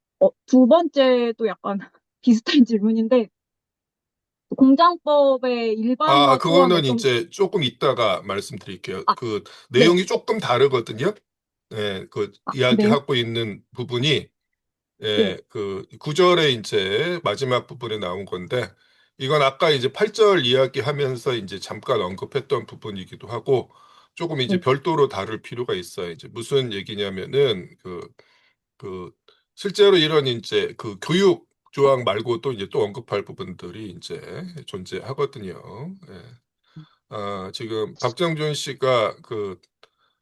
C: 두 번째도 약간 비슷한 질문인데 공장법의 일반화 조항
A: 그거는 이제 조금 이따가 말씀드릴게요.
C: 아,
A: 그
C: 네.
A: 내용이 조금 다르거든요. 그
C: 네.
A: 이야기하고 있는 부분이
C: 네.
A: 그 구절의 이제 마지막 부분에 나온 건데 이건 아까 이제 8절 이야기하면서 이제 잠깐 언급했던 부분이기도 하고 조금 이제
C: 네.
A: 별도로 다룰 필요가 있어요. 이제 무슨 얘기냐면은 그 실제로 이런 이제 그 교육 조항 말고도 이제 또 언급할 부분들이 이제 존재하거든요. 지금 박정준 씨가 그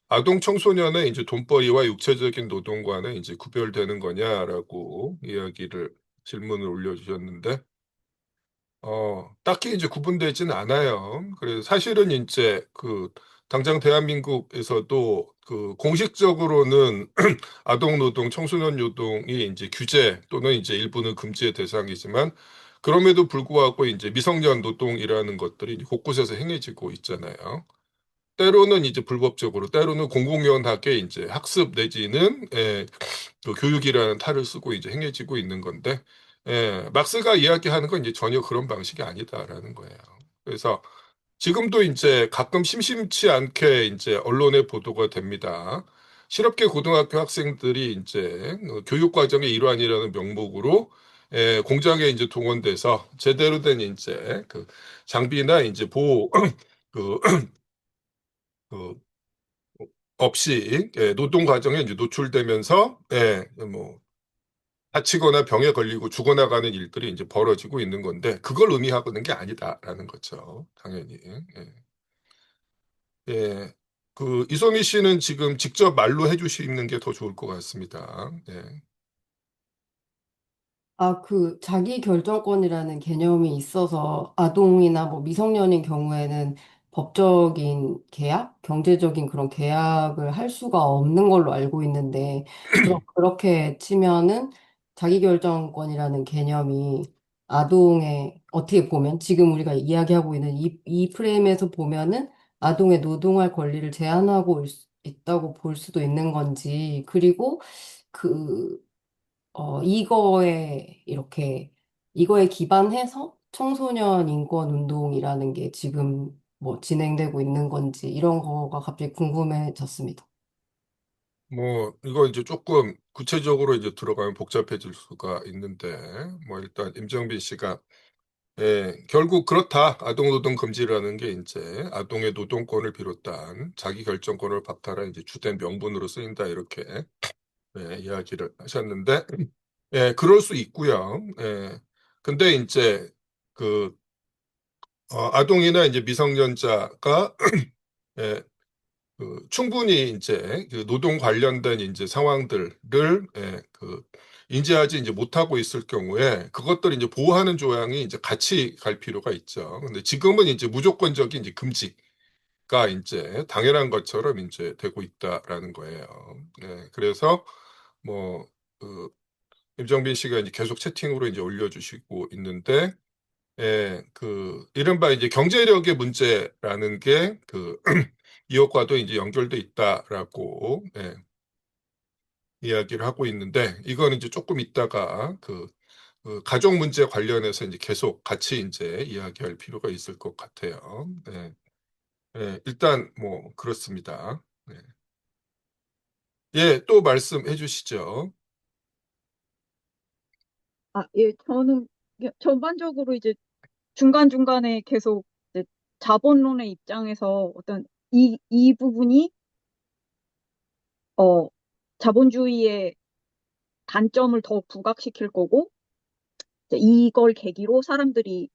A: 아동 청소년의 이제 돈벌이와 육체적인 노동과는 이제 구별되는 거냐라고 질문을 올려주셨는데, 딱히 이제 구분되지는 않아요. 그래서 사실은 이제 당장 대한민국에서도 그 공식적으로는 아동 노동, 청소년 노동이 이제 규제 또는 이제 일부는 금지의 대상이지만, 그럼에도 불구하고 이제 미성년 노동이라는 것들이 곳곳에서 행해지고 있잖아요. 때로는 이제 불법적으로, 때로는 공공연하게 이제 학습 내지는 그 교육이라는 탈을 쓰고 이제 행해지고 있는 건데, 막스가 이야기하는 건 이제 전혀 그런 방식이 아니다라는 거예요. 그래서 지금도 이제 가끔 심심치 않게 이제 언론에 보도가 됩니다. 실업계 고등학교 학생들이 이제 교육 과정의 일환이라는 명목으로 공장에 이제 동원돼서 제대로 된 이제 그 장비나 이제 보호 그 그 없이 노동 과정에 이제 노출되면서 뭐 다치거나 병에 걸리고 죽어나가는 일들이 이제 벌어지고 있는 건데 그걸 의미하고 있는 게 아니다라는 거죠. 당연히. 예. 예. 그 이소미 씨는 지금 직접 말로 해주시는 게 더 좋을 것 같습니다. 예.
D: 그 자기 결정권이라는 개념이 있어서 아동이나 뭐 미성년인 경우에는 법적인 계약, 경제적인 그런 계약을 할 수가 없는 걸로 알고 있는데, 그럼 그렇게 치면은 자기 결정권이라는 개념이 아동의 어떻게 보면 지금 우리가 이야기하고 있는 이 프레임에서 보면은 아동의 노동할 권리를 제한하고 있다고 볼 수도 있는 건지, 그리고 그 이거에 기반해서 청소년 인권 운동이라는 게 지금 뭐 진행되고 있는 건지 이런 거가 갑자기 궁금해졌습니다.
A: 뭐 이거 이제 조금 구체적으로 이제 들어가면 복잡해질 수가 있는데 뭐 일단 임정빈 씨가 결국 그렇다. 아동노동 금지라는 게 이제 아동의 노동권을 비롯한 자기 결정권을 박탈한 이제 주된 명분으로 쓰인다 이렇게 이야기를 하셨는데 그럴 수 있고요. 근데 이제 그 아동이나 이제 미성년자가 예, 충분히 이제 그 노동 관련된 이제 상황들을 인지하지 이제 못하고 있을 경우에 그것들을 이제 보호하는 조항이 이제 같이 갈 필요가 있죠. 근데 지금은 이제 무조건적인 이제 금지가 이제 당연한 것처럼 이제 되고 있다라는 거예요. 그래서 뭐 그 임정빈 씨가 이제 계속 채팅으로 이제 올려주시고 있는데 이른바 이제 경제력의 문제라는 게 이것과도 이제 연결돼 있다라고 이야기를 하고 있는데 이거는 이제 조금 있다가 가족 문제 관련해서 이제 계속 같이 이제 이야기할 필요가 있을 것 같아요. 일단 뭐 그렇습니다. 또 말씀해 주시죠.
C: 예, 저는 전반적으로 이제 중간중간에 계속 이제 자본론의 입장에서 어떤 이 부분이 어, 자본주의의 단점을 더 부각시킬 거고 이제 이걸 계기로 사람들이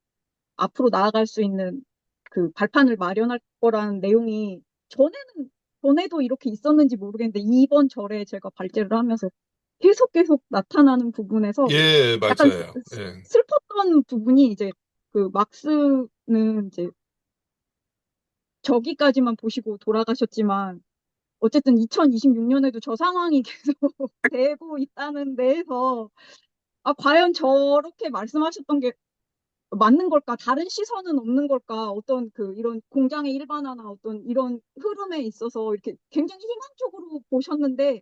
C: 앞으로 나아갈 수 있는 그 발판을 마련할 거라는 내용이 전에도 이렇게 있었는지 모르겠는데 이번 절에 제가 발제를 하면서 계속 나타나는 부분에서
A: 예,
C: 약간
A: 맞아요.
C: 슬펐던 부분이 이제 그 막스는 이제 저기까지만 보시고 돌아가셨지만 어쨌든 2026년에도 저 상황이 계속 되고 있다는 데에서 과연 저렇게 말씀하셨던 게 맞는 걸까? 다른 시선은 없는 걸까? 어떤 이런 공장의 일반화나 어떤 이런 흐름에 있어서 이렇게 굉장히 희망적으로 보셨는데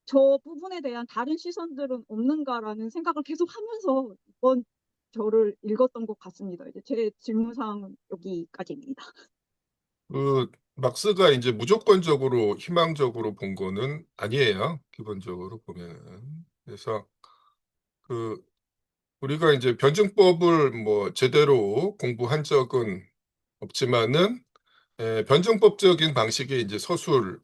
C: 저 부분에 대한 다른 시선들은 없는가라는 생각을 계속 하면서 이번 저를 읽었던 것 같습니다. 이제 제 질문사항은 여기까지입니다.
A: 막스가 이제 무조건적으로 희망적으로 본 거는 아니에요. 기본적으로 보면은. 그래서 그 우리가 이제 변증법을 뭐 제대로 공부한 적은 없지만은 변증법적인 방식의 이제 서술을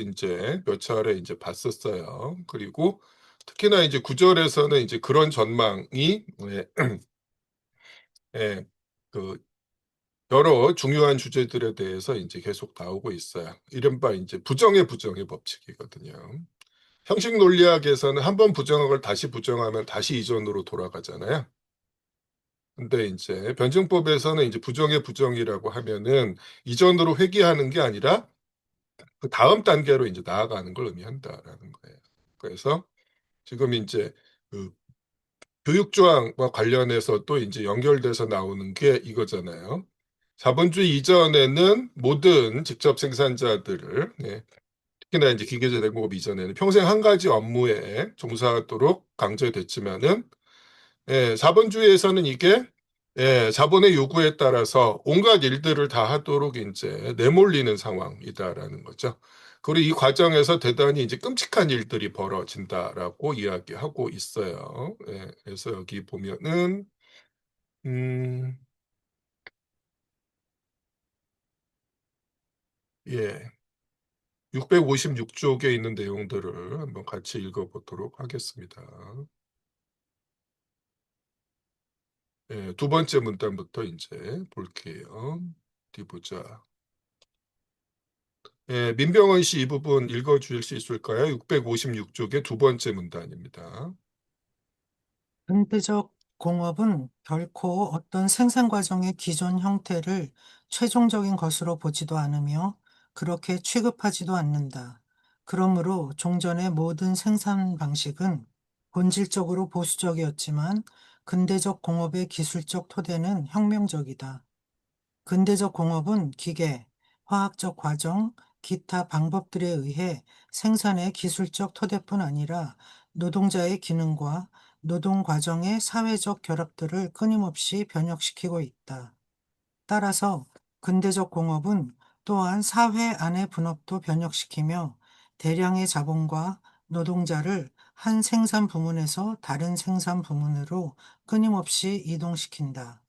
A: 이제 몇 차례 이제 봤었어요. 그리고 특히나 이제 구절에서는 이제 그런 전망이 예, 그 여러 중요한 주제들에 대해서 이제 계속 나오고 있어요. 이른바 이제 부정의 법칙이거든요. 형식 논리학에서는 한 번 부정한 걸 다시 부정하면 다시 이전으로 돌아가잖아요. 근데 이제 변증법에서는 이제 부정의 부정이라고 하면은 이전으로 회귀하는 게 아니라 그 다음 단계로 이제 나아가는 걸 의미한다라는 거예요. 그래서 지금 이제 그 교육조항과 관련해서 또 이제 연결돼서 나오는 게 이거잖아요. 자본주의 이전에는 모든 직접 생산자들을 특히나 이제 기계제 대공업 이전에는 평생 한 가지 업무에 종사하도록 강제됐지만은 자본주의에서는 이게 자본의 요구에 따라서 온갖 일들을 다 하도록 이제 내몰리는 상황이다라는 거죠. 그리고 이 과정에서 대단히 이제 끔찍한 일들이 벌어진다라고 이야기하고 있어요. 그래서 여기 보면은 음, 예, 656쪽에 있는 내용들을 한번 같이 읽어보도록 하겠습니다. 예, 두 번째 문단부터 이제 볼게요. 어디 보자. 예, 민병헌 씨 이 부분 읽어주실 수 있을까요? 656쪽의 두 번째 문단입니다.
E: 근대적 공업은 결코 어떤 생산 과정의 기존 형태를 최종적인 것으로 보지도 않으며 그렇게 취급하지도 않는다. 그러므로 종전의 모든 생산 방식은 본질적으로 보수적이었지만 근대적 공업의 기술적 토대는 혁명적이다. 근대적 공업은 기계, 화학적 과정, 기타 방법들에 의해 생산의 기술적 토대뿐 아니라 노동자의 기능과 노동 과정의 사회적 결합들을 끊임없이 변혁시키고 있다. 따라서 근대적 공업은 또한 사회 안의 분업도 변혁시키며 대량의 자본과 노동자를 한 생산 부문에서 다른 생산 부문으로 끊임없이 이동시킨다.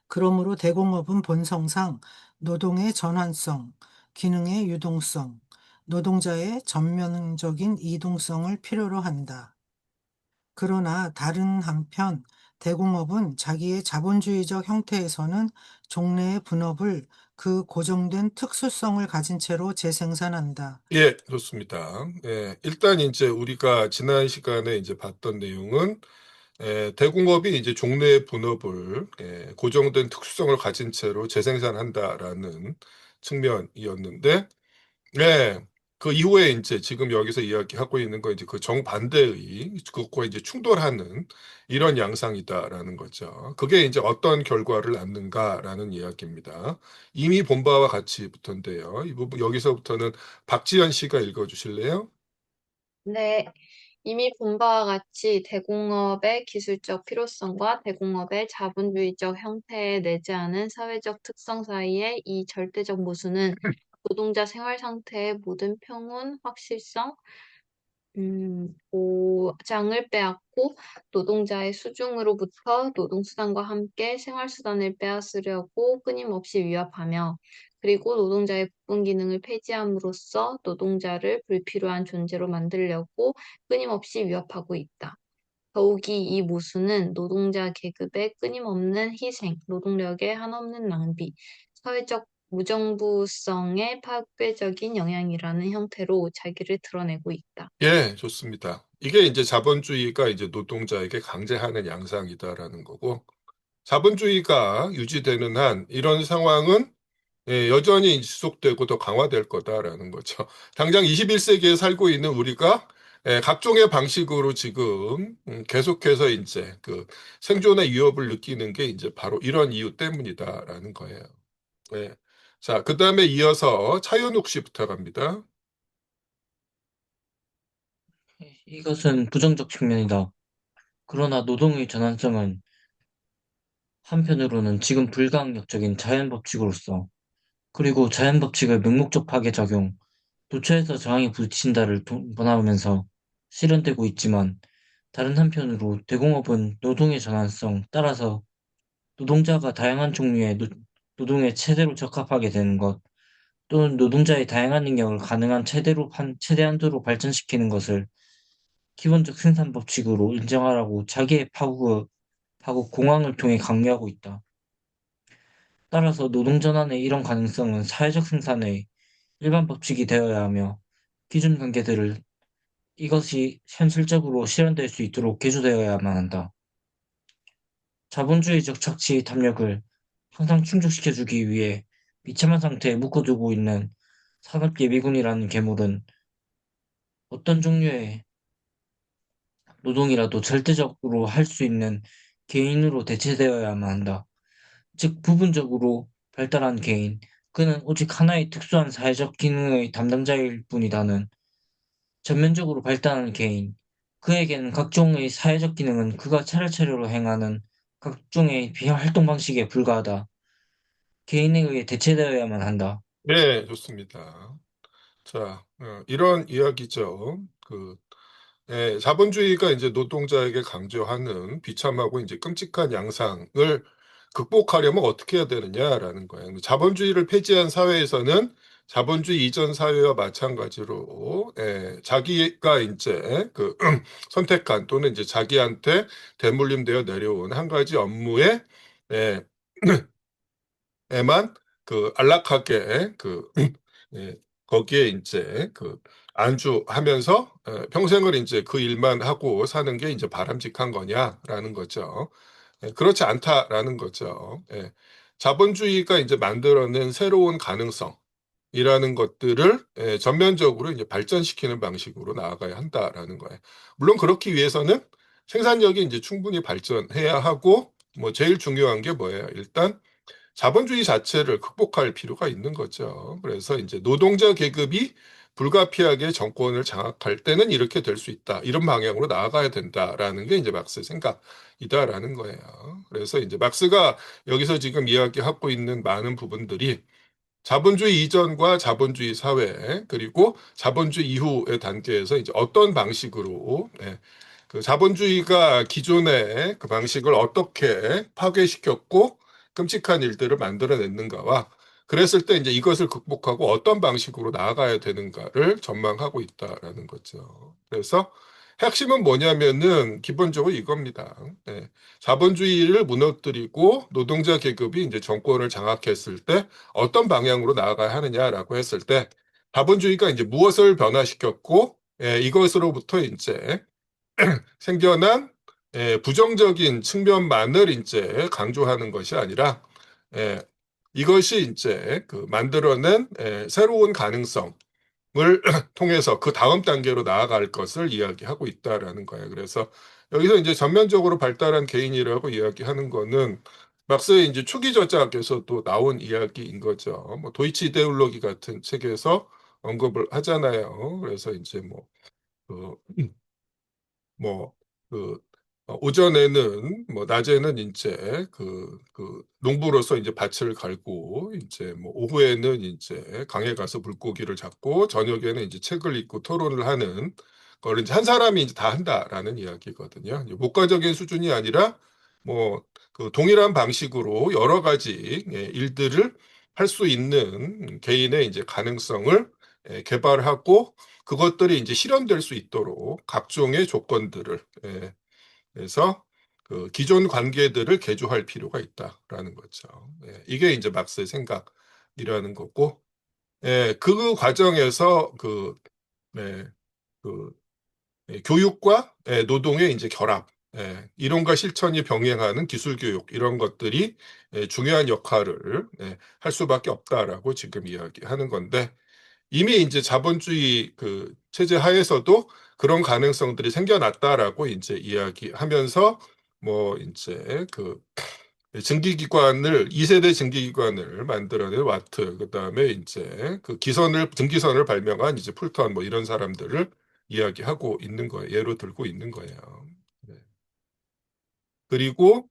E: 그러므로 대공업은 본성상 노동의 전환성, 기능의 유동성, 노동자의 전면적인 이동성을 필요로 한다. 그러나 다른 한편 대공업은 자기의 자본주의적 형태에서는 종래의 분업을 그 고정된 특수성을 가진 채로 재생산한다.
A: 예, 좋습니다. 예, 일단 이제 우리가 지난 시간에 이제 봤던 내용은 대공업이 이제 종래의 분업을 고정된 특수성을 가진 채로 재생산한다라는 측면이었는데, 네, 그 이후에 이제 지금 여기서 이야기하고 있는 거 이제 그 정반대의 그것과 이제 충돌하는 이런 양상이다라는 거죠. 그게 이제 어떤 결과를 낳는가라는 이야기입니다. 이미 본 바와 같이부터인데요. 이 부분 여기서부터는 박지연 씨가 읽어주실래요?
F: 네, 이미 본 바와 같이 대공업의 기술적 필요성과 대공업의 자본주의적 형태에 내재하는 사회적 특성 사이의 이 절대적 모순은 노동자 생활 상태의 모든 평온, 확실성, 보장을 빼앗고 노동자의 수중으로부터 노동수단과 함께 생활수단을 빼앗으려고 끊임없이 위협하며 그리고 노동자의 부분 기능을 폐지함으로써 노동자를 불필요한 존재로 만들려고 끊임없이 위협하고 있다. 더욱이 이 모순은 노동자 계급의 끊임없는 희생, 노동력의 한없는 낭비, 사회적 무정부성의 파괴적인 영향이라는 형태로 자기를 드러내고 있다.
A: 예, 좋습니다. 이게 이제 자본주의가 이제 노동자에게 강제하는 양상이다라는 거고, 자본주의가 유지되는 한 이런 상황은 여전히 지속되고 더 강화될 거다라는 거죠. 당장 21세기에 살고 있는 우리가 각종의 방식으로 지금 계속해서 이제 그 생존의 위협을 느끼는 게 이제 바로 이런 이유 때문이다라는 거예요. 예. 자, 그 다음에 이어서 차현욱 씨 부탁합니다.
G: 이것은 부정적 측면이다. 그러나 노동의 전환성은 한편으로는 지금 불가항력적인 자연법칙으로서 그리고 자연법칙의 맹목적 파괴 작용, 도처에서 저항이 부딪힌다를 번하면서 실현되고 있지만 다른 한편으로 대공업은 노동의 전환성, 따라서 노동자가 다양한 종류의 노동에 최대로 적합하게 되는 것, 또는 노동자의 다양한 능력을 가능한 최대 한도로 발전시키는 것을 기본적 생산 법칙으로 인정하라고 자기의 파국 공항을 통해 강요하고 있다. 따라서 노동전환의 이런 가능성은 사회적 생산의 일반 법칙이 되어야 하며 기준 관계들을 이것이 현실적으로 실현될 수 있도록 개조되어야만 한다. 자본주의적 착취의 탐욕을 항상 충족시켜주기 위해 비참한 상태에 묶어두고 있는 산업예비군이라는 괴물은 어떤 종류의 노동이라도 절대적으로 할 수 있는 개인으로 대체되어야만 한다. 즉, 부분적으로 발달한 개인, 그는 오직 하나의 특수한 사회적 기능의 담당자일 뿐이다는 전면적으로 발달한 개인, 그에게는 각종의 사회적 기능은 그가 차례차례로 행하는 각종의 활동 방식에 불과하다. 개인에 의해 대체되어야만 한다.
A: 네, 좋습니다. 자, 이런 이야기죠. 자본주의가 이제 노동자에게 강조하는 비참하고 이제 끔찍한 양상을 극복하려면 어떻게 해야 되느냐라는 거예요. 자본주의를 폐지한 사회에서는 자본주의 이전 사회와 마찬가지로 자기가 이제 그 선택한 또는 이제 자기한테 대물림되어 내려온 한 가지 업무에 예, 에만 그 안락하게 그 예, 거기에 이제 그 안주하면서 평생을 이제 그 일만 하고 사는 게 이제 바람직한 거냐라는 거죠. 그렇지 않다라는 거죠. 자본주의가 이제 만들어낸 새로운 가능성이라는 것들을 전면적으로 이제 발전시키는 방식으로 나아가야 한다라는 거예요. 물론 그렇기 위해서는 생산력이 이제 충분히 발전해야 하고 뭐 제일 중요한 게 뭐예요? 일단 자본주의 자체를 극복할 필요가 있는 거죠. 그래서 이제 노동자 계급이 불가피하게 정권을 장악할 때는 이렇게 될 수 있다. 이런 방향으로 나아가야 된다라는 게 이제 막스의 생각이다라는 거예요. 그래서 이제 막스가 여기서 지금 이야기하고 있는 많은 부분들이 자본주의 이전과 자본주의 사회 그리고 자본주의 이후의 단계에서 이제 어떤 방식으로 그 자본주의가 기존의 그 방식을 어떻게 파괴시켰고 끔찍한 일들을 만들어냈는가와 그랬을 때 이제 이것을 극복하고 어떤 방식으로 나아가야 되는가를 전망하고 있다라는 거죠. 그래서 핵심은 뭐냐면은 기본적으로 이겁니다. 자본주의를 무너뜨리고 노동자 계급이 이제 정권을 장악했을 때 어떤 방향으로 나아가야 하느냐라고 했을 때 자본주의가 이제 무엇을 변화시켰고 이것으로부터 이제 생겨난 부정적인 측면만을 이제 강조하는 것이 아니라 이것이 이제 그 만들어낸 새로운 가능성을 통해서 그 다음 단계로 나아갈 것을 이야기하고 있다라는 거예요. 그래서 여기서 이제 전면적으로 발달한 개인이라고 이야기하는 거는 막스의 이제 초기 저작에서도 나온 이야기인 거죠. 뭐 도이치 이데올로기 같은 책에서 언급을 하잖아요. 그래서 이제 그 뭐, 그, 오전에는, 낮에는 이제 농부로서 이제 밭을 갈고, 이제 오후에는 이제 강에 가서 물고기를 잡고, 저녁에는 이제 책을 읽고 토론을 하는 걸 이제 한 사람이 이제 다 한다라는 이야기거든요. 이제 목가적인 수준이 아니라, 그 동일한 방식으로 여러 가지 일들을 할 수 있는 개인의 이제 가능성을 개발하고, 그것들이 이제 실현될 수 있도록 각종의 조건들을 그래서 그 기존 관계들을 개조할 필요가 있다라는 거죠. 이게 이제 막스의 생각이라는 거고, 그 과정에서 네, 그 교육과 노동의 이제 결합, 이론과 실천이 병행하는 기술 교육 이런 것들이 중요한 역할을 할 수밖에 없다라고 지금 이야기하는 건데. 이미 이제 자본주의 그 체제 하에서도 그런 가능성들이 생겨났다라고 이제 이야기하면서 이제 그 증기기관을 2세대 증기기관을 만들어낸 와트 그다음에 이제 그 증기선을 발명한 이제 풀턴 이런 사람들을 이야기하고 있는 거예요. 예로 들고 있는 거예요. 네. 그리고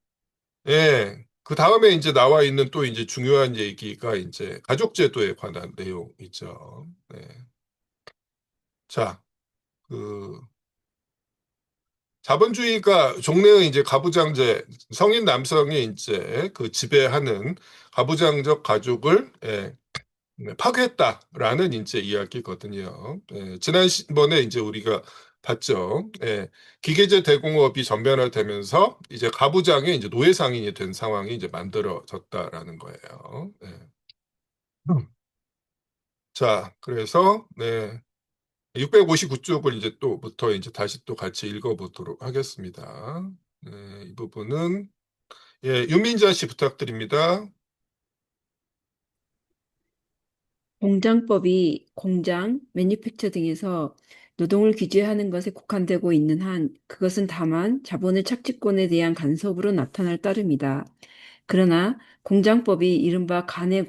A: 그 다음에 이제 나와 있는 또 이제 중요한 얘기가 이제 가족제도에 관한 내용이죠. 네. 자, 그 자본주의가 종래의 이제 가부장제 성인 남성이 이제 그 지배하는 가부장적 가족을 파괴했다라는 이제 이야기거든요. 지난번에 이제 우리가 봤죠. 기계제 대공업이 전면화되면서 이제 가부장이 이제 노예 상인이 된 상황이 이제 만들어졌다라는 거예요. 자, 그래서 659쪽을 이제 또부터 이제 다시 또 같이 읽어보도록 하겠습니다. 이 부분은 윤민자 씨 부탁드립니다.
H: 공장법이 공장, 매니팩처 등에서 노동을 규제하는 것에 국한되고 있는 한 그것은 다만 자본의 착취권에 대한 간섭으로 나타날 따름이다. 그러나 공장법이 이른바 간의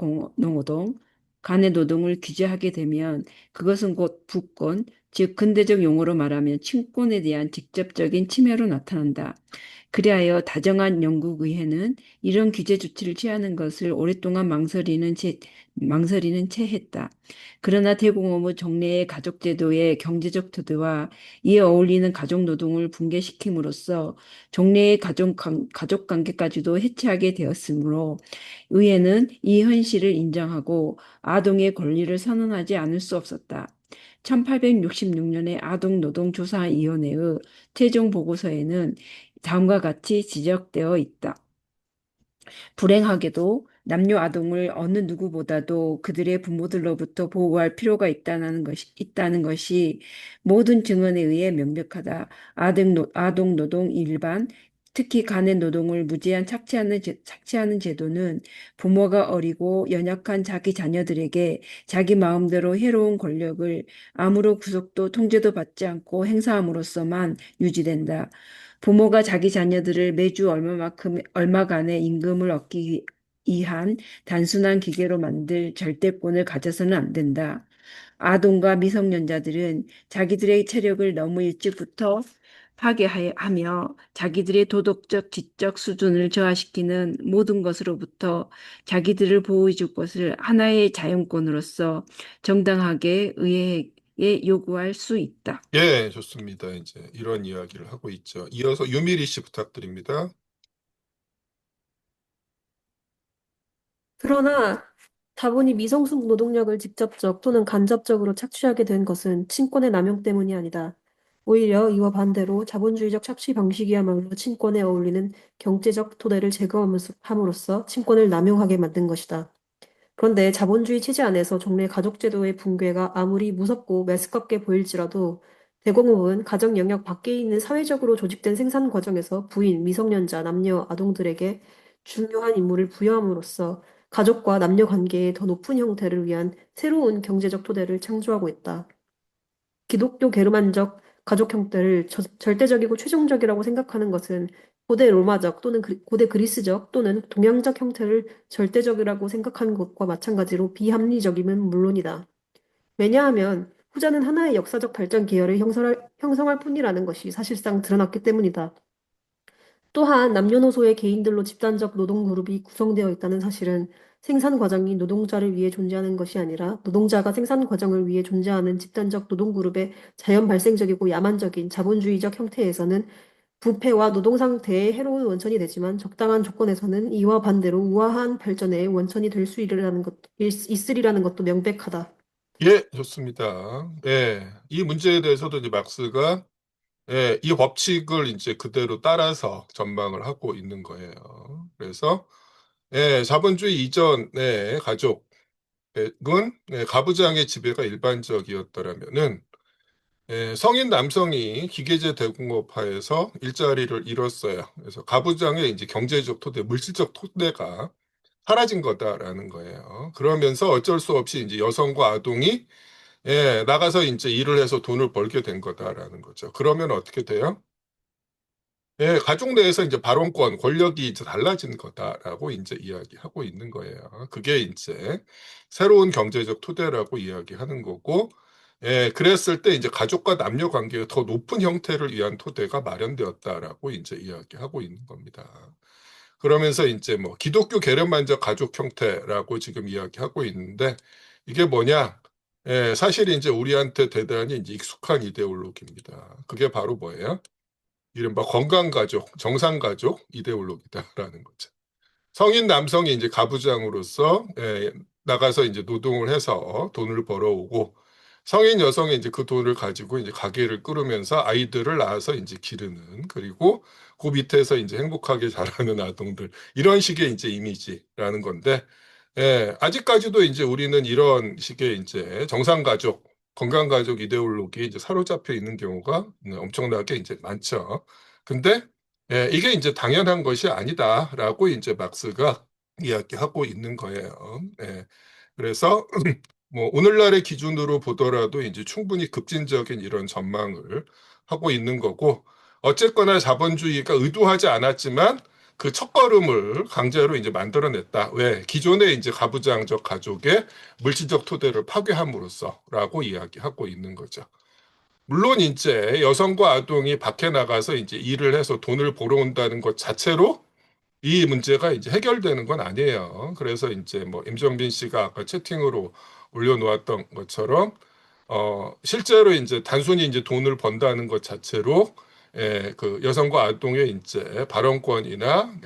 H: 노동을 규제하게 되면 그것은 곧 부권, 즉 근대적 용어로 말하면 친권에 대한 직접적인 침해로 나타난다. 그리하여 다정한 영국 의회는 이런 규제 조치를 취하는 것을 오랫동안 망설이는 채 했다. 그러나 대공업의 정례의 가족제도의 경제적 토대와 이에 어울리는 가족노동을 붕괴시킴으로써 정례의 가족관계까지도 해체하게 되었으므로 의회는 이 현실을 인정하고 아동의 권리를 선언하지 않을 수 없었다. 1866년의 아동노동조사위원회의 최종 보고서에는 다음과 같이 지적되어 있다. 불행하게도 남녀 아동을 어느 누구보다도 그들의 부모들로부터 보호할 필요가 있다는 것이 모든 증언에 의해 명백하다. 아동 노동 일반, 특히 간의 노동을 무제한 착취하는 제도는 부모가 어리고 연약한 자기 자녀들에게 자기 마음대로 해로운 권력을 아무런 구속도 통제도 받지 않고 행사함으로써만 유지된다. 부모가 자기 자녀들을 매주 얼마간의 임금을 얻기 위한 단순한 기계로 만들 절대권을 가져서는 안 된다. 아동과 미성년자들은 자기들의 체력을 너무 일찍부터 파괴하며 자기들의 도덕적, 지적 수준을 저하시키는 모든 것으로부터 자기들을 보호해 줄 것을 하나의 자연권으로서 정당하게 의회에 요구할 수 있다.
A: 예, 좋습니다. 이제 이런 이야기를 하고 있죠. 이어서 유미리 씨 부탁드립니다.
I: 그러나 자본이 미성숙 노동력을 직접적 또는 간접적으로 착취하게 된 것은 친권의 남용 때문이 아니다. 오히려 이와 반대로 자본주의적 착취 방식이야말로 친권에 어울리는 경제적 토대를 제거함으로써 친권을 남용하게 만든 것이다. 그런데 자본주의 체제 안에서 종래 가족제도의 붕괴가 아무리 무섭고 메스껍게 보일지라도 대공업은 가정 영역 밖에 있는 사회적으로 조직된 생산 과정에서 부인, 미성년자, 남녀, 아동들에게 중요한 임무를 부여함으로써 가족과 남녀 관계의 더 높은 형태를 위한 새로운 경제적 토대를 창조하고 있다. 기독교 게르만적 가족 형태를 절대적이고 최종적이라고 생각하는 것은 고대 로마적 또는 고대 그리스적 또는 동양적 형태를 절대적이라고 생각하는 것과 마찬가지로 비합리적임은 물론이다. 왜냐하면 후자는 하나의 역사적 발전 계열을 형성할 뿐이라는 것이 사실상 드러났기 때문이다. 또한 남녀노소의 개인들로 집단적 노동 그룹이 구성되어 있다는 사실은 생산 과정이 노동자를 위해 존재하는 것이 아니라 노동자가 생산 과정을 위해 존재하는 집단적 노동 그룹의 자연 발생적이고 야만적인 자본주의적 형태에서는 부패와 노동 상태의 해로운 원천이 되지만 적당한 조건에서는 이와 반대로 우아한 발전의 원천이 될 수 있으리라는 것도 명백하다.
A: 예, 좋습니다. 예, 이 문제에 대해서도 이제 막스가 예, 이 법칙을 이제 그대로 따라서 전망을 하고 있는 거예요. 그래서 예, 자본주의 이전의 가족은 예, 가부장의 지배가 일반적이었더라면은 예, 성인 남성이 기계제 대공업화에서 일자리를 잃었어요. 그래서 가부장의 이제 경제적 토대, 물질적 토대가 사라진 거다라는 거예요. 그러면서 어쩔 수 없이 이제 여성과 아동이 예, 나가서 이제 일을 해서 돈을 벌게 된 거다라는 거죠. 그러면 어떻게 돼요? 예, 가족 내에서 이제 발언권, 권력이 이제 달라진 거다라고 이제 이야기하고 있는 거예요. 그게 이제 새로운 경제적 토대라고 이야기하는 거고, 예, 그랬을 때 이제 가족과 남녀 관계의 더 높은 형태를 위한 토대가 마련되었다라고 이제 이야기하고 있는 겁니다. 그러면서 이제 뭐 기독교 계련만적 가족 형태라고 지금 이야기하고 있는데 이게 뭐냐? 예, 사실 이제 우리한테 대단히 이제 익숙한 이데올로기입니다. 그게 바로 뭐예요? 이른바 건강가족, 정상가족 이데올로기다라는 거죠. 성인 남성이 이제 가부장으로서 예, 나가서 이제 노동을 해서 돈을 벌어오고 성인 여성이 이제 그 돈을 가지고 이제 가게를 끌으면서 아이들을 낳아서 이제 기르는 그리고 그 밑에서 이제 행복하게 자라는 아동들 이런 식의 이제 이미지라는 건데 예, 아직까지도 이제 우리는 이런 식의 이제 정상가족, 건강가족 이데올로기에 이제 사로잡혀 있는 경우가 엄청나게 이제 많죠. 근데 예, 이게 이제 당연한 것이 아니다라고 이제 막스가 이야기하고 있는 거예요. 예, 그래서 뭐 오늘날의 기준으로 보더라도 이제 충분히 급진적인 이런 전망을 하고 있는 거고 어쨌거나 자본주의가 의도하지 않았지만 그 첫걸음을 강제로 이제 만들어냈다. 왜? 기존의 이제 가부장적 가족의 물질적 토대를 파괴함으로써라고 이야기하고 있는 거죠. 물론 이제 여성과 아동이 밖에 나가서 이제 일을 해서 돈을 벌어 온다는 것 자체로 이 문제가 이제 해결되는 건 아니에요. 그래서 이제 뭐 임정빈 씨가 아까 채팅으로 올려놓았던 것처럼 실제로 이제 단순히 이제 돈을 번다는 것 자체로 그 여성과 아동의 이제 발언권이나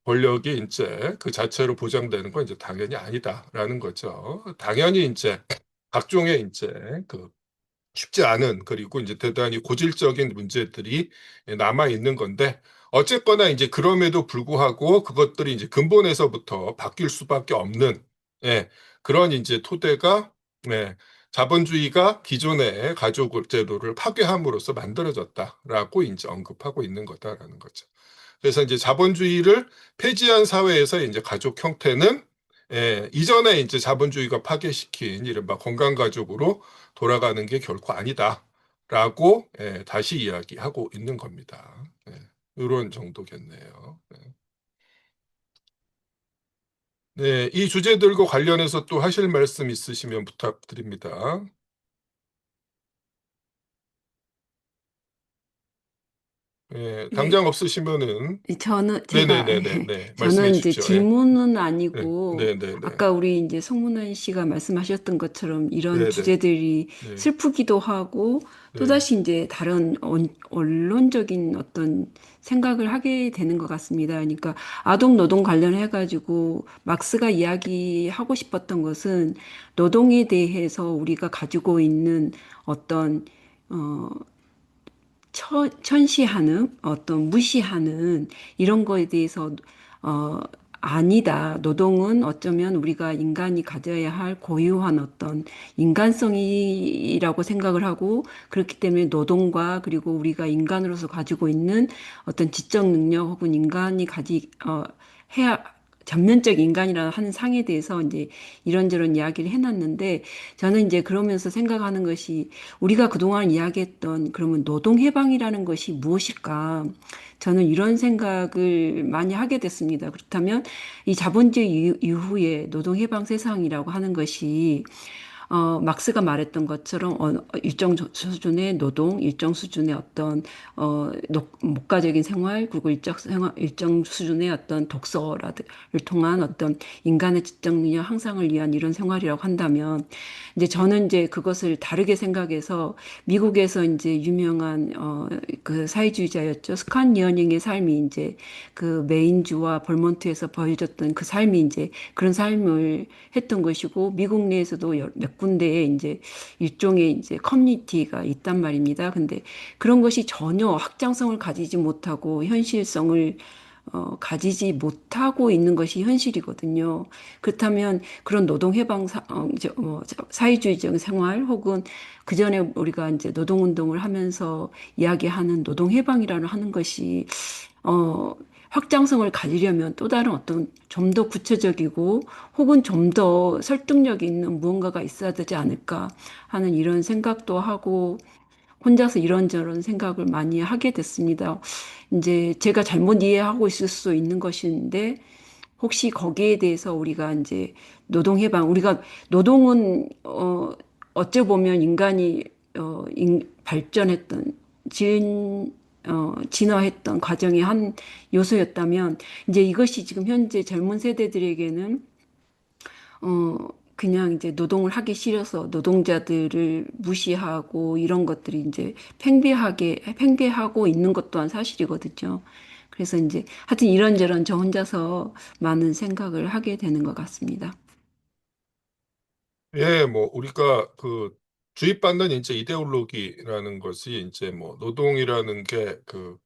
A: 권력이 이제 그 자체로 보장되는 건 이제 당연히 아니다라는 거죠. 당연히 이제 각종의 이제 그 쉽지 않은 그리고 이제 대단히 고질적인 문제들이 남아 있는 건데 어쨌거나 이제 그럼에도 불구하고 그것들이 이제 근본에서부터 바뀔 수밖에 없는 그런 이제 토대가 자본주의가 기존의 가족 제도를 파괴함으로써 만들어졌다라고 이제 언급하고 있는 거다라는 거죠. 그래서 이제 자본주의를 폐지한 사회에서 이제 가족 형태는 이전에 이제 자본주의가 파괴시킨 이른바 건강가족으로 돌아가는 게 결코 아니다라고 다시 이야기하고 있는 겁니다. 이런 정도겠네요. 네, 이 주제들과 관련해서 또 하실 말씀 있으시면 부탁드립니다.
H: 네,
A: 당장 없으시면은
H: 저는
A: 네네네네
H: 저는
A: 말씀해
H: 이제
A: 주십시오.
H: 질문은 아니고
A: 네네네
H: 아까 우리 이제 송문원 씨가 말씀하셨던 것처럼 이런
A: 네네
H: 주제들이
A: 네.
H: 슬프기도 하고
A: 네.
H: 또다시 이제 다른 언론적인 어떤 생각을 하게 되는 것 같습니다. 그러니까 아동 노동 관련해 가지고 막스가 이야기하고 싶었던 것은 노동에 대해서 우리가 가지고 있는 어떤 천시하는 어떤 무시하는 이런 거에 대해서 어 아니다. 노동은 어쩌면 우리가 인간이 가져야 할 고유한 어떤 인간성이라고 생각을 하고 그렇기 때문에 노동과 그리고 우리가 인간으로서 가지고 있는 어떤 지적 능력 혹은 인간이 해야 전면적 인간이라 하는 상에 대해서 이제 이런저런 이야기를 해놨는데 저는 이제 그러면서 생각하는 것이 우리가 그동안 이야기했던 그러면 노동해방이라는 것이 무엇일까? 저는 이런 생각을 많이 하게 됐습니다. 그렇다면 이 자본주의 이후에 노동해방 세상이라고 하는 것이 막스가 말했던 것처럼 일정 수준의 노동, 일정 수준의 어떤 목가적인 생활, 그리고 일정 수준의 어떤 독서를 통한 어떤 인간의 지적 능력 향상을 위한 이런 생활이라고 한다면 이제 저는 이제 그것을 다르게 생각해서 미국에서 이제 유명한 그 사회주의자였죠. 스칸 여닝의 삶이 이제 그 메인주와 벌몬트에서 벌어졌던 그 삶이 이제 그런 삶을 했던 것이고 미국 내에서도 몇 군데에 이제 일종의 이제 커뮤니티가 있단 말입니다. 근데 그런 것이 전혀 확장성을 가지지 못하고 현실성을 가지지 못하고 있는 것이 현실이거든요. 그렇다면 그런 노동해방 사회주의적 생활 혹은 그 전에 우리가 이제 노동운동을 하면서 이야기하는 노동해방이라는 하는 것이 확장성을 가지려면 또 다른 어떤 좀 더 구체적이고 혹은 좀 더 설득력 있는 무언가가 있어야 되지 않을까 하는 이런 생각도 하고 혼자서 이런저런 생각을 많이 하게 됐습니다. 이제 제가 잘못 이해하고 있을 수 있는 것인데 혹시 거기에 대해서 우리가 이제 우리가 노동은 어째 보면 인간이 발전했던 진화했던 과정의 한 요소였다면 이제 이것이 지금 현재 젊은 세대들에게는 그냥 이제 노동을 하기 싫어서 노동자들을 무시하고 이런 것들이 이제 팽배하고 있는 것 또한 사실이거든요. 그래서 이제 하여튼 이런저런 저 혼자서 많은 생각을 하게 되는 것 같습니다.
A: 뭐 우리가 그 주입받는 이제 이데올로기라는 것이 이제 뭐 노동이라는 게 그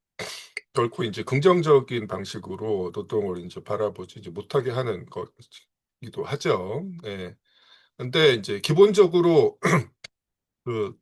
A: 결코 이제 긍정적인 방식으로 노동을 이제 바라보지 이제 못하게 하는 것이기도 하죠. 근데 이제 기본적으로 그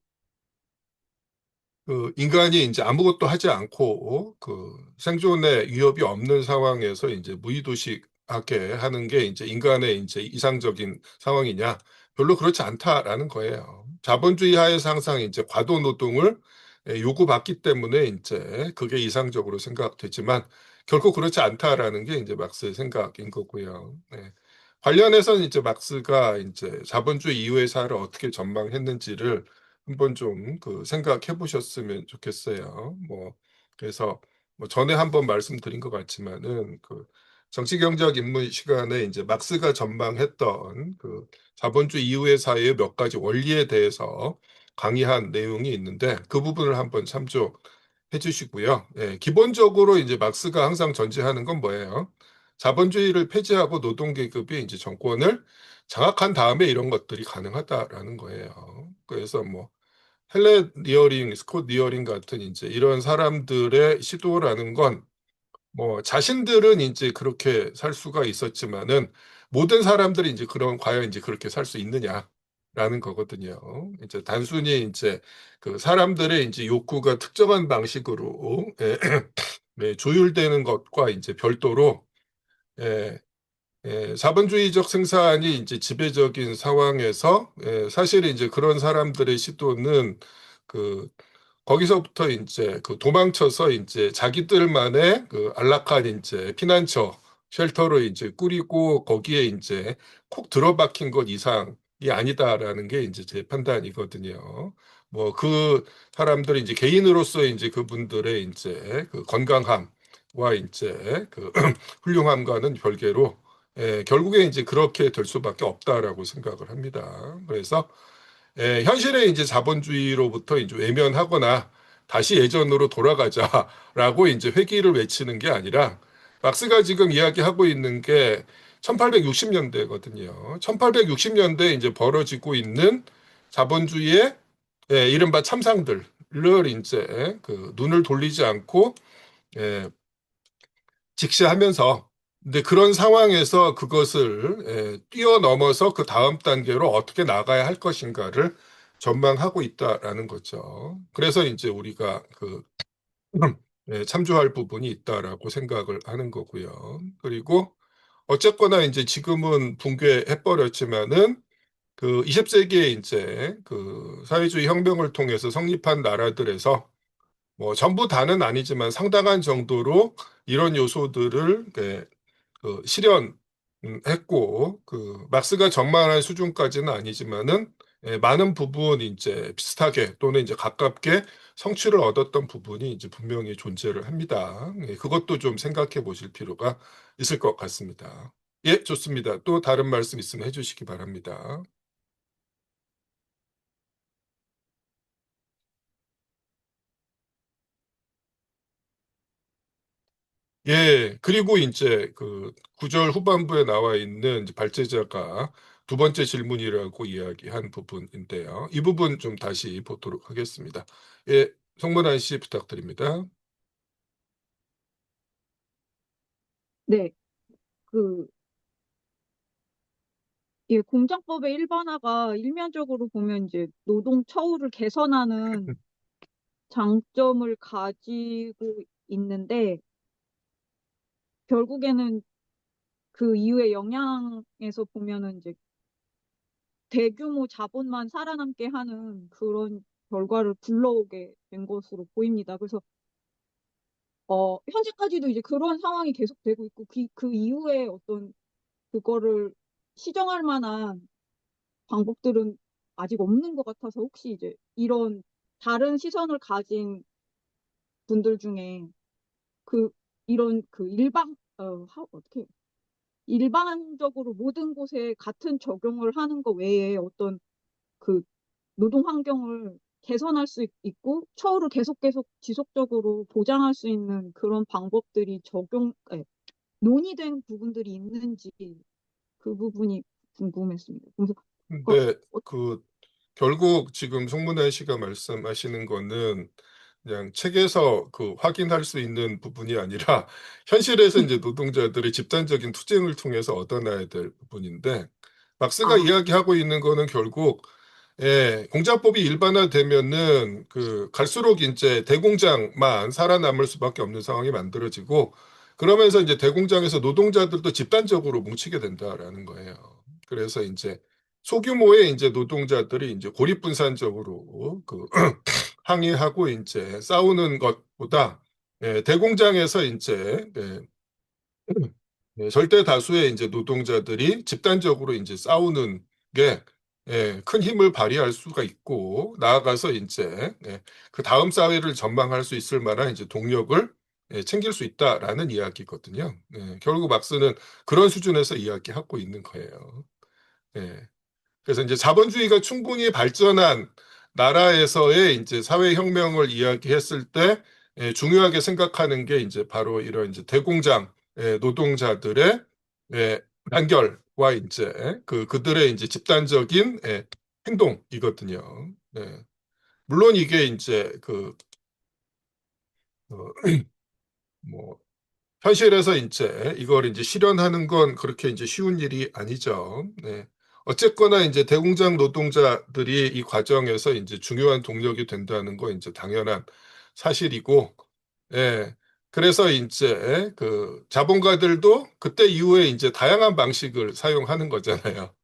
A: 인간이 이제 아무것도 하지 않고 그 생존에 위협이 없는 상황에서 이제 무의도식하게 하는 게 이제 인간의 이제 이상적인 상황이냐? 별로 그렇지 않다라는 거예요. 자본주의 하에서 항상 이제 과도 노동을 요구받기 때문에 이제 그게 이상적으로 생각되지만 결코 그렇지 않다라는 게 이제 막스의 생각인 거고요. 관련해서는 이제 막스가 이제 자본주의 이후의 사회를 어떻게 전망했는지를 한번 좀 그 생각해 보셨으면 좋겠어요. 그래서 전에 한번 말씀드린 것 같지만은 그 정치경제학 입문 시간에 이제 막스가 전망했던 그 자본주의 이후의 사회의 몇 가지 원리에 대해서 강의한 내용이 있는데 그 부분을 한번 참조해 주시고요. 예, 기본적으로 이제 막스가 항상 전제하는 건 뭐예요? 자본주의를 폐지하고 노동계급이 이제 정권을 장악한 다음에 이런 것들이 가능하다라는 거예요. 그래서 헬렌 리어링, 스콧 리어링 같은 이제 이런 사람들의 시도라는 건 자신들은 이제 그렇게 살 수가 있었지만은 모든 사람들이 이제 과연 이제 그렇게 살 수 있느냐라는 거거든요. 이제 단순히 이제 그 사람들의 이제 욕구가 특정한 방식으로 네, 조율되는 것과 이제 별도로 예, 자본주의적 생산이 이제 지배적인 상황에서 사실 이제 그런 사람들의 시도는 그 거기서부터 이제 그 도망쳐서 이제 자기들만의 그 안락한 이제 피난처 쉘터를 이제 꾸리고 거기에 이제 콕 들어박힌 것 이상이 아니다라는 게 이제 제 판단이거든요. 그 사람들이 이제 개인으로서 이제 그분들의 이제 그 건강함과 이제 그 훌륭함과는 별개로 결국에 이제 그렇게 될 수밖에 없다라고 생각을 합니다. 그래서 현실의 이제 자본주의로부터 이제 외면하거나 다시 예전으로 돌아가자라고 이제 회귀를 외치는 게 아니라 막스가 지금 이야기하고 있는 게 1860년대거든요. 1860년대에 이제 벌어지고 있는 자본주의의 이른바 참상들을 이제 그 눈을 돌리지 않고 예, 직시하면서 근데 그런 상황에서 그것을 뛰어넘어서 그 다음 단계로 어떻게 나가야 할 것인가를 전망하고 있다라는 거죠. 그래서 이제 우리가 참조할 부분이 있다라고 생각을 하는 거고요. 그리고 어쨌거나 이제 지금은 붕괴해버렸지만은 그 20세기에 이제 그 사회주의 혁명을 통해서 성립한 나라들에서 전부 다는 아니지만 상당한 정도로 이런 요소들을 실현했고 그 막스가 전망한 수준까지는 아니지만은 많은 부분 이제 비슷하게 또는 이제 가깝게 성취를 얻었던 부분이 이제 분명히 존재를 합니다. 그것도 좀 생각해 보실 필요가 있을 것 같습니다. 예, 좋습니다. 또 다른 말씀 있으면 해주시기 바랍니다. 예, 그리고 이제 그 구절 후반부에 나와 있는 이제 발제자가 두 번째 질문이라고 이야기한 부분인데요. 이 부분 좀 다시 보도록 하겠습니다. 예, 송문환 씨 부탁드립니다.
C: 네, 그, 예, 공작법의 일반화가 일면적으로 보면 이제 노동 처우를 개선하는 장점을 가지고 있는데, 결국에는 그 이후의 영향에서 보면은 이제 대규모 자본만 살아남게 하는 그런 결과를 불러오게 된 것으로 보입니다. 그래서 현재까지도 이제 그런 상황이 계속되고 있고 그 이후에 어떤 그거를 시정할 만한 방법들은 아직 없는 것 같아서 혹시 이제 이런 다른 시선을 가진 분들 중에 그 이런 그 어떻게 일반적으로 모든 곳에 같은 적용을 하는 거 외에 어떤 그 노동 환경을 개선할 수 있고 처우를 계속 지속적으로 보장할 수 있는 그런 방법들이 논의된 부분들이 있는지 그 부분이 궁금했습니다. 그래서
A: 근데 결국 지금 송문환 씨가 말씀하시는 거는 그냥 책에서 확인할 수 있는 부분이 아니라 현실에서 이제 노동자들이 집단적인 투쟁을 통해서 얻어놔야 될 부분인데 막스가 이야기하고 있는 거는 결국 공작법이 일반화되면은 갈수록 이제 대공장만 살아남을 수밖에 없는 상황이 만들어지고 그러면서 이제 대공장에서 노동자들도 집단적으로 뭉치게 된다라는 거예요. 그래서 이제 소규모의 이제 노동자들이 이제 고립분산적으로 항의하고 이제 싸우는 것보다 대공장에서 이제 절대 다수의 이제 노동자들이 집단적으로 이제 싸우는 게 큰 힘을 발휘할 수가 있고 나아가서 이제 그 다음 사회를 전망할 수 있을 만한 이제 동력을 챙길 수 있다라는 이야기거든요. 결국 막스는 그런 수준에서 이야기하고 있는 거예요. 그래서 이제 자본주의가 충분히 발전한 나라에서의 이제 사회혁명을 이야기했을 때 중요하게 생각하는 게 이제 바로 이런 이제 대공장 노동자들의 단결과 이제 그들의 이제 집단적인 행동이거든요. 물론 이게 이제 어, 뭐 현실에서 이제 이걸 이제 실현하는 건 그렇게 이제 쉬운 일이 아니죠. 어쨌거나 이제 대공장 노동자들이 이 과정에서 이제 중요한 동력이 된다는 거 이제 당연한 사실이고, 그래서 이제 그 자본가들도 그때 이후에 이제 다양한 방식을 사용하는 거잖아요.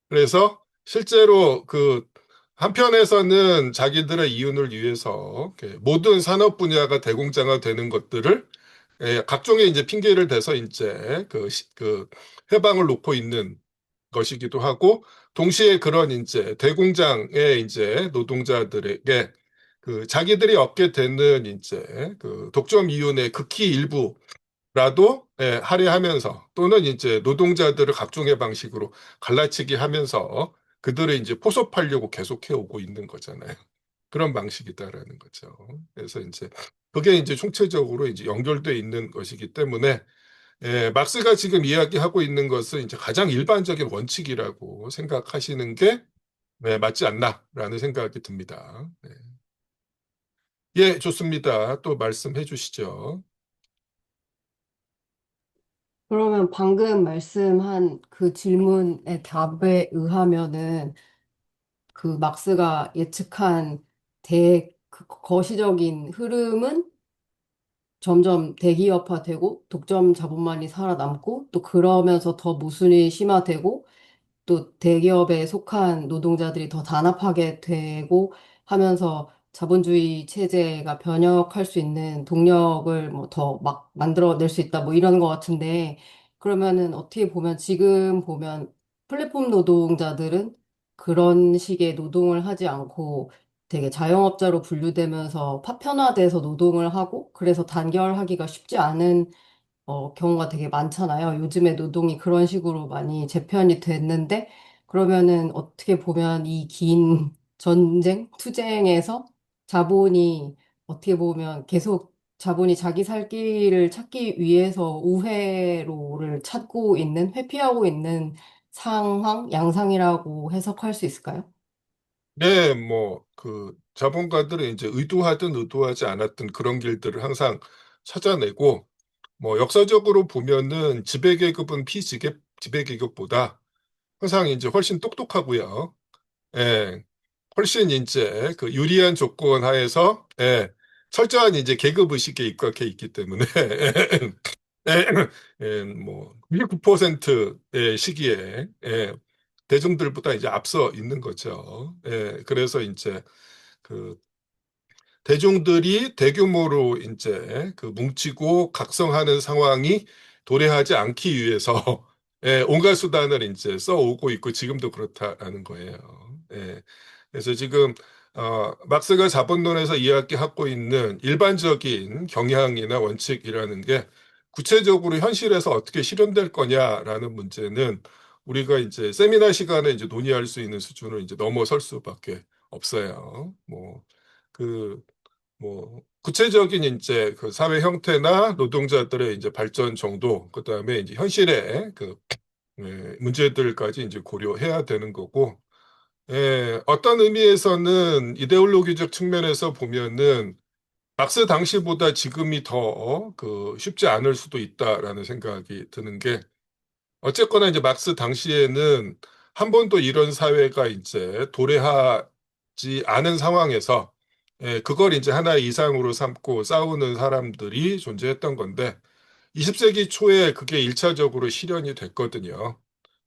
A: 그래서 실제로 그 한편에서는 자기들의 이윤을 위해서 이렇게 모든 산업 분야가 대공장화 되는 것들을 각종의 이제 핑계를 대서 이제 그 해방을 놓고 있는 것이기도 하고, 동시에 그런 이제 대공장의 이제 노동자들에게 그 자기들이 얻게 되는 이제 그 독점 이윤의 극히 일부라도 할애하면서 또는 이제 노동자들을 각종의 방식으로 갈라치기 하면서 그들을 이제 포섭하려고 계속해 오고 있는 거잖아요. 그런 방식이다라는 거죠. 그래서 이제 그게 이제 총체적으로 이제 연결돼 있는 것이기 때문에 막스가 지금 이야기하고 있는 것은 이제 가장 일반적인 원칙이라고 생각하시는 게 맞지 않나라는 생각이 듭니다. 예, 좋습니다. 또 말씀해 주시죠.
D: 그러면 방금 말씀한 그 질문의 답에 의하면은 그 막스가 예측한 그 거시적인 흐름은 점점 대기업화되고 독점 자본만이 살아남고 또 그러면서 더 모순이 심화되고 또 대기업에 속한 노동자들이 더 단합하게 되고 하면서 자본주의 체제가 변혁할 수 있는 동력을 뭐 더 막 만들어낼 수 있다 뭐 이런 것 같은데 그러면은 어떻게 보면 지금 보면 플랫폼 노동자들은 그런 식의 노동을 하지 않고 되게 자영업자로 분류되면서 파편화돼서 노동을 하고 그래서 단결하기가 쉽지 않은 경우가 되게 많잖아요. 요즘에 노동이 그런 식으로 많이 재편이 됐는데, 그러면은 어떻게 보면 이 긴 전쟁, 투쟁에서 자본이 어떻게 보면 계속 자본이 자기 살 길을 찾기 위해서 우회로를 찾고 있는, 회피하고 있는 상황, 양상이라고 해석할 수 있을까요?
A: 네, 뭐 그 자본가들은 이제 의도하든 의도하지 않았든 그런 길들을 항상 찾아내고, 뭐 역사적으로 보면은 지배계급은 지배계급보다 항상 이제 훨씬 똑똑하고요. 예, 훨씬 이제 그 유리한 조건 하에서 철저한 이제 계급 의식에 입각해 있기 때문에 뭐 99%의 시기에 대중들보다 이제 앞서 있는 거죠. 그래서 이제 그 대중들이 대규모로 이제 그 뭉치고 각성하는 상황이 도래하지 않기 위해서 온갖 수단을 이제 써오고 있고 지금도 그렇다라는 거예요. 그래서 지금 막스가 자본론에서 이야기하고 있는 일반적인 경향이나 원칙이라는 게 구체적으로 현실에서 어떻게 실현될 거냐라는 문제는 우리가 이제 세미나 시간에 이제 논의할 수 있는 수준을 이제 넘어설 수밖에 없어요. 그, 구체적인 이제 그 사회 형태나 노동자들의 이제 발전 정도, 그 다음에 이제 현실의 문제들까지 이제 고려해야 되는 거고, 어떤 의미에서는 이데올로기적 측면에서 보면은 막스 당시보다 지금이 더 쉽지 않을 수도 있다라는 생각이 드는 게, 어쨌거나 이제 막스 당시에는 한 번도 이런 사회가 이제 도래하지 않은 상황에서 그걸 이제 하나의 이상으로 삼고 싸우는 사람들이 존재했던 건데 20세기 초에 그게 1차적으로 실현이 됐거든요.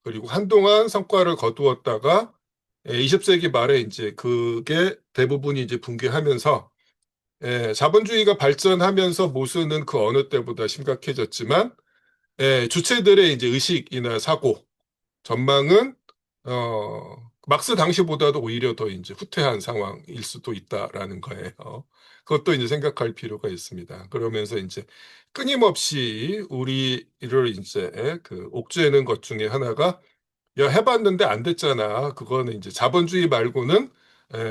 A: 그리고 한동안 성과를 거두었다가 20세기 말에 이제 그게 대부분이 이제 붕괴하면서 자본주의가 발전하면서 모순은 그 어느 때보다 심각해졌지만 주체들의 이제 의식이나 사고, 전망은 막스 당시보다도 오히려 더 이제 후퇴한 상황일 수도 있다라는 거예요. 그것도 이제 생각할 필요가 있습니다. 그러면서 이제 끊임없이 우리를 이제 그 옥죄는 것 중에 하나가 야, 해봤는데 안 됐잖아. 그거는 이제 자본주의 말고는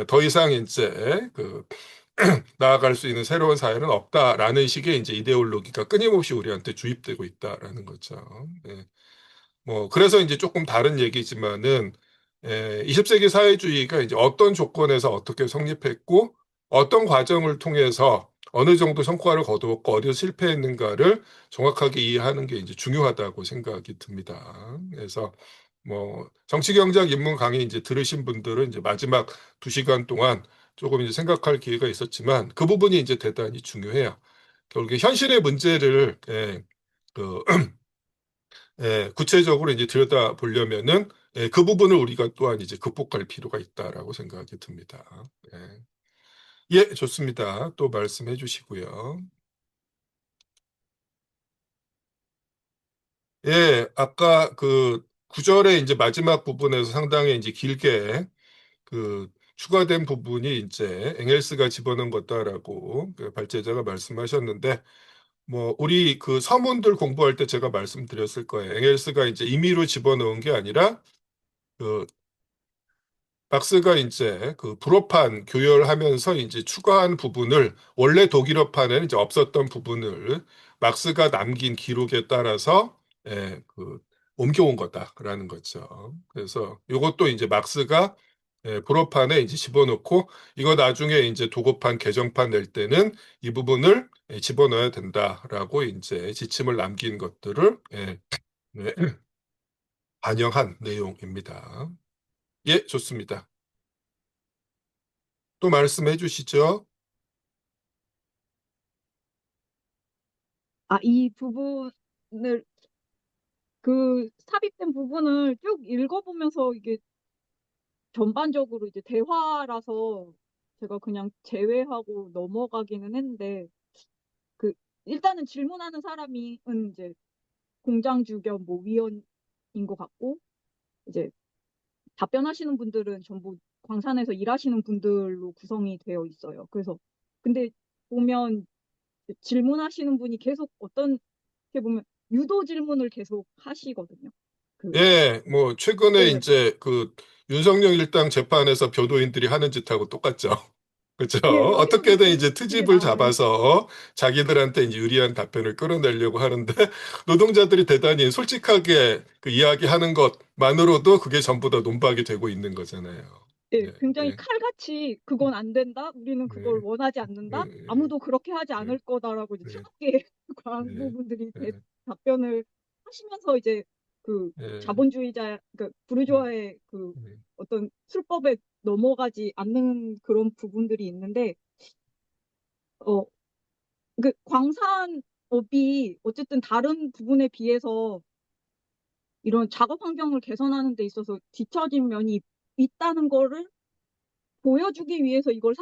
A: 더 이상 이제 그 나아갈 수 있는 새로운 사회는 없다라는 식의 이제 이데올로기가 끊임없이 우리한테 주입되고 있다라는 거죠. 예. 뭐 그래서 이제 조금 다른 얘기지만은 20세기 사회주의가 이제 어떤 조건에서 어떻게 성립했고 어떤 과정을 통해서 어느 정도 성과를 거두었고 어디서 실패했는가를 정확하게 이해하는 게 이제 중요하다고 생각이 듭니다. 그래서 뭐 정치경제학 입문 강의 이제 들으신 분들은 이제 마지막 2시간 동안 조금 이제 생각할 기회가 있었지만 그 부분이 이제 대단히 중요해요. 결국에 현실의 문제를 그 구체적으로 이제 들여다보려면은 그 부분을 우리가 또한 이제 극복할 필요가 있다라고 생각이 듭니다. 예, 예, 좋습니다. 또 말씀해 주시고요. 예, 아까 그 구절의 이제 마지막 부분에서 상당히 이제 길게 그 추가된 부분이 이제 엥겔스가 집어넣은 것다라고 그 발제자가 말씀하셨는데 뭐 우리 그 서문들 공부할 때 제가 말씀드렸을 거예요. 엥겔스가 이제 임의로 집어넣은 게 아니라 그 막스가 이제 그 불어판 교열하면서 이제 추가한 부분을 원래 독일어판에는 이제 없었던 부분을 막스가 남긴 기록에 따라서 그 옮겨온 거다라는 거죠. 그래서 이것도 이제 막스가 불어판에 이제 집어넣고 이거 나중에 이제 도급판 개정판 낼 때는 이 부분을 집어넣어야 된다라고 이제 지침을 남긴 것들을 네, 반영한 내용입니다. 예, 좋습니다. 또 말씀해 주시죠.
C: 이 부분을, 그 삽입된 부분을 쭉 읽어보면서 이게 전반적으로 이제 대화라서 제가 그냥 제외하고 넘어가기는 했는데, 그, 일단은 질문하는 사람이 이제 공장주 겸 뭐 위원인 것 같고, 이제 답변하시는 분들은 전부 광산에서 일하시는 분들로 구성이 되어 있어요. 그래서, 근데 보면 질문하시는 분이 계속 어떤, 게 보면 유도 질문을 계속 하시거든요. 그,
A: 예, 뭐 최근에
C: 예,
A: 이제 그 윤석열 일당 재판에서 교도인들이 하는 짓하고 똑같죠. 그렇죠.
C: 예, 여기서도
A: 어떻게든 이제
C: 그게
A: 트집을
C: 나와요.
A: 잡아서 자기들한테 이제 유리한 답변을 끌어내려고 하는데 노동자들이 대단히 솔직하게 그 이야기하는 것만으로도 그게 전부 다 논박이 되고 있는 거잖아요.
C: 예,
A: 예,
C: 굉장히
A: 예,
C: 칼같이 그건 안 된다. 우리는 그걸
A: 예,
C: 원하지
A: 예,
C: 않는다. 아무도 그렇게 하지
A: 예,
C: 않을 거다라고 이제
A: 예,
C: 차갑게
A: 예,
C: 광부분들이
A: 예,
C: 답변을 하시면서 이제 그
A: 예,
C: 자본주의자, 그
A: 예,
C: 부르주아의 그
A: 예.
C: 어떤 술법에 넘어가지 않는 그런 부분들이 있는데, 어, 그 광산업이 어쨌든 다른 부분에 비해서 이런 작업 환경을 개선하는 데 있어서 뒤처진 면이 있다는 거를 보여주기 위해서 이걸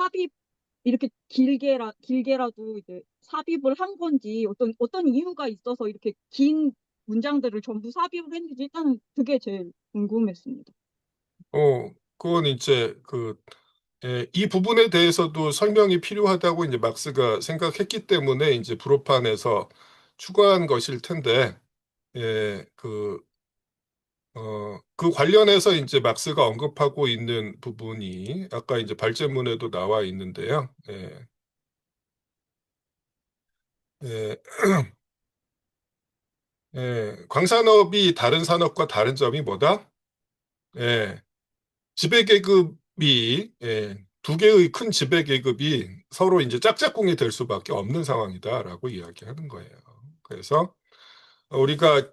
C: 이렇게 길게라도 이제 삽입을 한 건지, 어떤 이유가 있어서 이렇게 긴 문장들을 전부 삽입을 했는지 일단은 그게 제일 궁금했습니다.
A: 그건 이제 이 부분에 대해서도 설명이 필요하다고 이제 막스가 생각했기 때문에 이제 불호판에서 추가한 것일 텐데, 그 관련해서 이제 막스가 언급하고 있는 부분이 아까 이제 발제문에도 나와 있는데요. 예, 광산업이 다른 산업과 다른 점이 뭐다? 예, 지배계급이 두 개의 큰 지배계급이 서로 이제 짝짝꿍이 될 수밖에 없는 상황이다라고 이야기하는 거예요. 그래서 우리가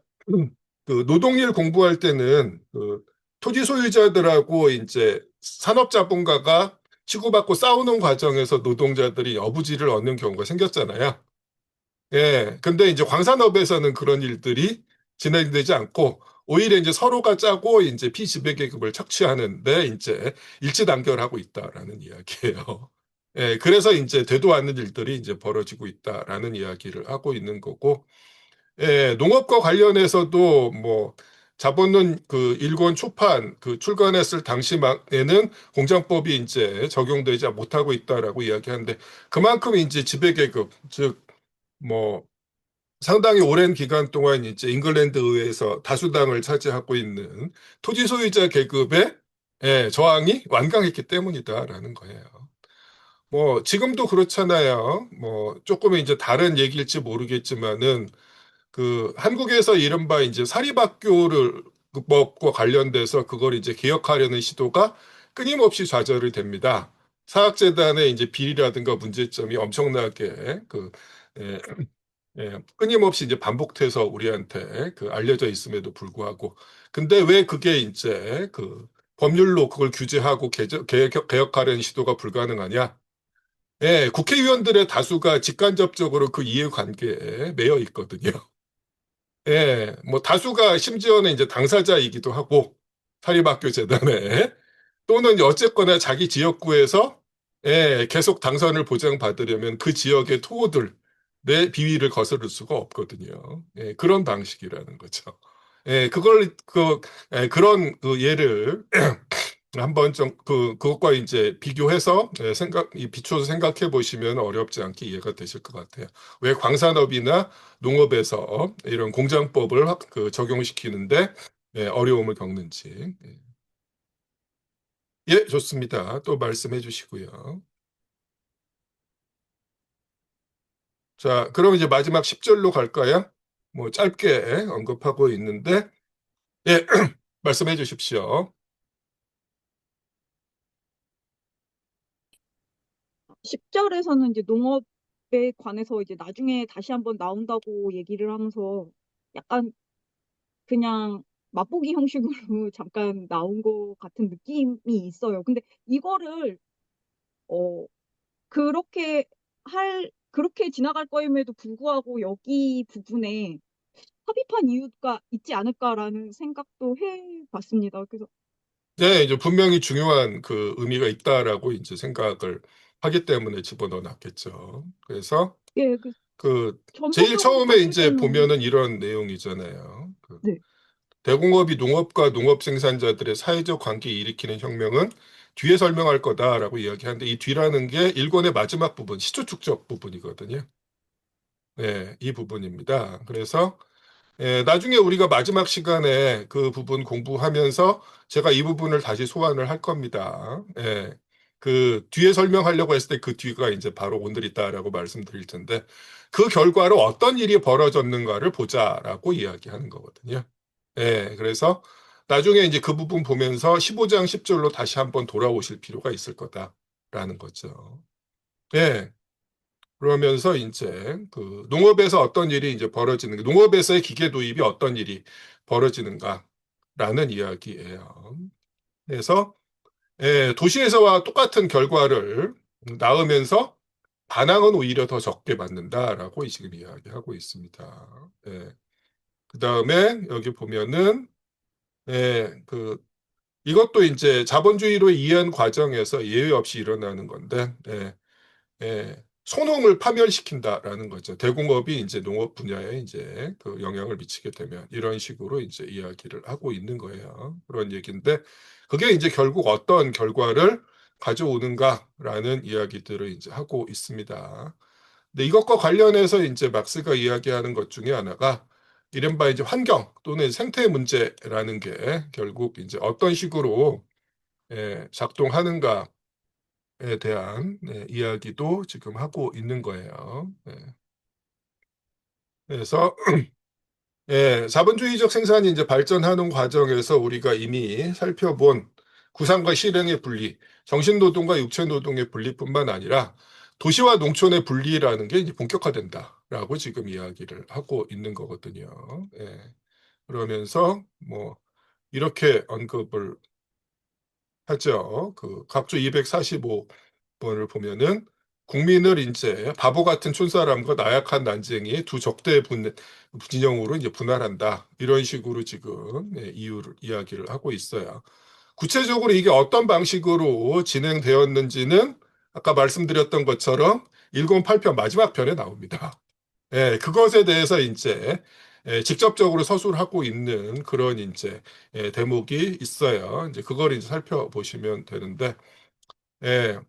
A: 그 노동일 공부할 때는 그 토지 소유자들하고 이제 산업자본가가 치고받고 싸우는 과정에서 노동자들이 어부지를 얻는 경우가 생겼잖아요. 예, 근데 이제 광산업에서는 그런 일들이 진행되지 않고 오히려 이제 서로가 짜고 이제 피지배계급을 착취하는데 이제 일치단결하고 있다라는 이야기예요. 예, 그래서 이제 되도 않는 일들이 이제 벌어지고 있다라는 이야기를 하고 있는 거고, 예, 농업과 관련해서도 뭐 자본론 그 일권 초판 그 출간했을 당시에는 공장법이 이제 적용되지 못하고 있다라고 이야기하는데 그만큼 이제 지배계급, 즉, 뭐, 상당히 오랜 기간 동안 이제 잉글랜드 의회에서 다수당을 차지하고 있는 토지 소유자 계급의 저항이 완강했기 때문이다라는 거예요. 뭐, 지금도 그렇잖아요. 뭐, 조금 이제 다른 얘기일지 모르겠지만은 그 한국에서 이른바 이제 사립학교를 그 법과 관련돼서 그걸 이제 개혁하려는 시도가 끊임없이 좌절이 됩니다. 사학재단의 이제 비리라든가 문제점이 엄청나게 예, 끊임없이 이제 반복돼서 우리한테 그 알려져 있음에도 불구하고 근데 왜 그게 이제 그 법률로 그걸 규제하고 개혁하려는 시도가 불가능하냐? 국회의원들의 다수가 직간접적으로 그 이해관계에 매여 있거든요. 뭐 다수가 심지어는 이제 당사자이기도 하고 사립학교 재단에 또는 어쨌거나 자기 지역구에서 계속 당선을 보장받으려면 그 지역의 토호들의 비위를 거스를 수가 없거든요. 그런 방식이라는 거죠. 그런 그 예를 한번 좀 그것과 이제 비교해서 비춰서 생각해 보시면 어렵지 않게 이해가 되실 것 같아요. 왜 광산업이나 농업에서 이런 공장법을 적용시키는데 어려움을 겪는지. 예, 좋습니다. 또 말씀해 주시고요. 자, 그럼 이제 마지막 10절로 갈까요? 뭐 짧게 언급하고 있는데, 예, 말씀해 주십시오.
C: 10절에서는 이제 농업에 관해서 이제 나중에 다시 한번 나온다고 얘기를 하면서 약간 그냥 맛보기 형식으로 잠깐 나온 것 같은 느낌이 있어요. 근데 이거를 어 그렇게 지나갈 거임에도 불구하고 여기 부분에 삽입한 이유가 있지 않을까라는 생각도 해봤습니다. 그래서
A: 네, 이제 분명히 중요한 그 의미가 있다라고 이제 생각을 하기 때문에 집어넣어 놨겠죠. 그래서
C: 예,
A: 제일
C: 전반적으로
A: 처음에
C: 봤을
A: 이제
C: 때는
A: 보면은 이런 내용이잖아요.
C: 네.
A: 대공업이 농업과 농업 생산자들의 사회적 관계를 일으키는 혁명은 뒤에 설명할 거다라고 이야기하는데 이 뒤라는 게 일권의 마지막 부분, 시초 축적 부분이거든요. 네, 이 부분입니다. 그래서 나중에 우리가 마지막 시간에 그 부분 공부하면서 제가 이 부분을 다시 소환을 할 겁니다. 그 뒤에 설명하려고 했을 때 그 뒤가 이제 바로 오늘 있다라고 말씀드릴 텐데 그 결과로 어떤 일이 벌어졌는가를 보자라고 이야기하는 거거든요. 그래서 나중에 이제 그 부분 보면서 15장 10절로 다시 한번 돌아오실 필요가 있을 거다라는 거죠. 그러면서 이제 그 농업에서 어떤 일이 이제 벌어지는가, 농업에서의 기계 도입이 어떤 일이 벌어지는가라는 이야기예요. 그래서 도시에서와 똑같은 결과를 낳으면서 반항은 오히려 더 적게 받는다라고 지금 이야기하고 있습니다. 그 다음에 여기 보면은 이것도 이제 자본주의로 이해한 과정에서 예외 없이 일어나는 건데 소농을 파멸시킨다라는 거죠. 대공업이 이제 농업 분야에 이제 그 영향을 미치게 되면 이런 식으로 이제 이야기를 하고 있는 거예요. 그런 얘기인데 그게 이제 결국 어떤 결과를 가져오는가라는 이야기들을 이제 하고 있습니다. 근데 이것과 관련해서 이제 막스가 이야기하는 것 중에 하나가 이른바 이제 환경 또는 생태 문제라는 게 결국 이제 어떤 식으로 작동하는가 에 대한 이야기도 지금 하고 있는 거예요. 그래서 자본주의적 생산이 이제 발전하는 과정에서 우리가 이미 살펴본 구상과 실행의 분리, 정신노동과 육체노동의 분리뿐만 아니라 도시와 농촌의 분리라는 게 이제 본격화된다라고 지금 이야기를 하고 있는 거거든요. 그러면서 뭐 이렇게 언급을 하죠. 그 각조 245번을 보면은 국민을 이제 바보 같은 촌사람과 나약한 난쟁이의 두 적대 진영으로 이제 분할한다. 이런 식으로 지금 이야기를 하고 있어요. 구체적으로 이게 어떤 방식으로 진행되었는지는 아까 말씀드렸던 것처럼 108편 마지막 편에 나옵니다. 그것에 대해서 이제 직접적으로 서술하고 있는 그런 이제 대목이 있어요. 이제 그걸 이제 살펴보시면 되는데, 예,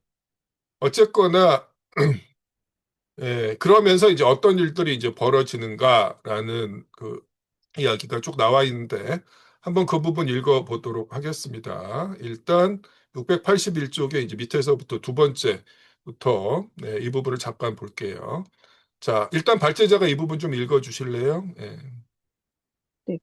A: 어쨌거나 그러면서 이제 어떤 일들이 이제 벌어지는가라는 그 이야기가 쭉 나와 있는데 한번 그 부분 읽어보도록 하겠습니다. 일단 681쪽에 이제 밑에서부터 두 번째부터 이 부분을 잠깐 볼게요. 자, 일단 발제자가 이 부분 좀 읽어주실래요?
C: 네.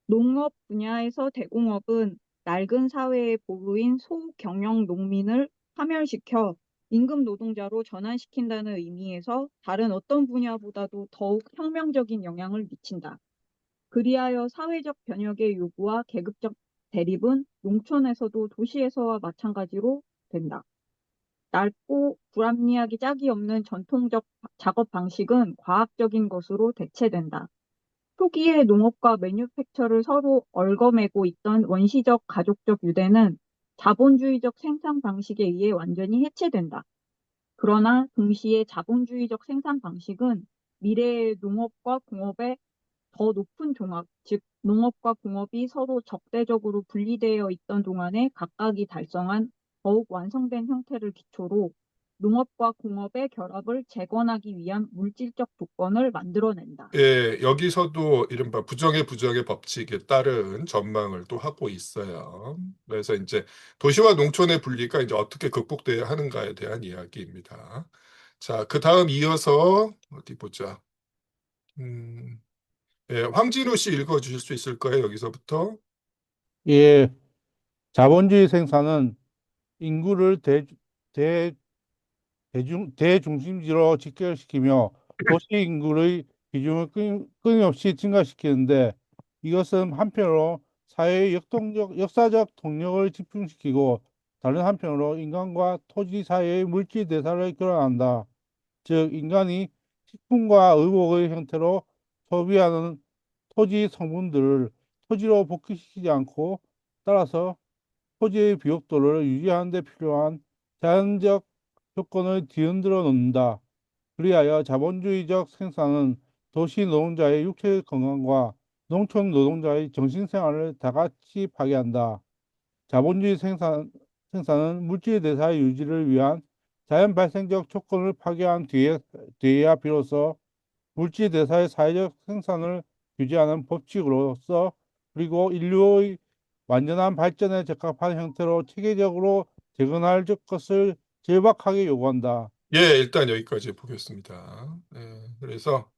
C: 농업 분야에서 대공업은 낡은 사회의 보루인 소경영 농민을 파멸시켜 임금 노동자로 전환시킨다는 의미에서 다른 어떤 분야보다도 더욱 혁명적인 영향을 미친다. 그리하여 사회적 변혁의 요구와 계급적 대립은 농촌에서도 도시에서와 마찬가지로 된다. 낡고 불합리하기 짝이 없는 전통적 작업 방식은 과학적인 것으로 대체된다. 초기에 농업과 매뉴팩처를 서로 얽어매고 있던 원시적 가족적 유대는 자본주의적 생산 방식에 의해 완전히 해체된다. 그러나 동시에 자본주의적 생산 방식은 미래의 농업과 공업의 더 높은 종합, 즉 농업과 공업이 서로 적대적으로 분리되어 있던 동안에 각각이 달성한 더욱 완성된 형태를 기초로 농업과 공업의 결합을 재건하기 위한 물질적 조건을 만들어낸다.
A: 여기서도 이른바 부정의 법칙에 따른 전망을 또 하고 있어요. 그래서 이제 도시와 농촌의 분리가 이제 어떻게 극복돼야 하는가에 대한 이야기입니다. 자, 그 다음 이어서 어디 보자. 황진우 씨 읽어주실 수 있을까요? 여기서부터.
J: 예, 자본주의 생산은 인구를 대중심지로 직결시키며 도시 인구의 비중을 끊임없이 증가시키는데 이것은 한편으로 사회의 역사적 동력을 집중시키고 다른 한편으로 인간과 토지 사이의 물질 대사를 교란한다. 즉 인간이 식품과 의복의 형태로 소비하는 토지 성분들을 토지로 복귀시키지 않고 따라서 토지의 비옥도를 유지하는 데 필요한 자연적 조건을 뒤흔들어 놓는다. 그리하여 자본주의적 생산은 도시 노동자의 육체적 건강과 농촌 노동자의 정신생활을 다같이 파괴한다. 자본주의 생산은 물질 대사의 유지를 위한 자연 발생적 조건을 파괴한 뒤에야 비로소 물질 대사의 사회적 생산을 규제하는 법칙으로서 그리고 인류의 완전한 발전에 적합한 형태로 체계적으로 재건할 것을 절박하게 요구한다.
A: 일단 여기까지 보겠습니다. 그래서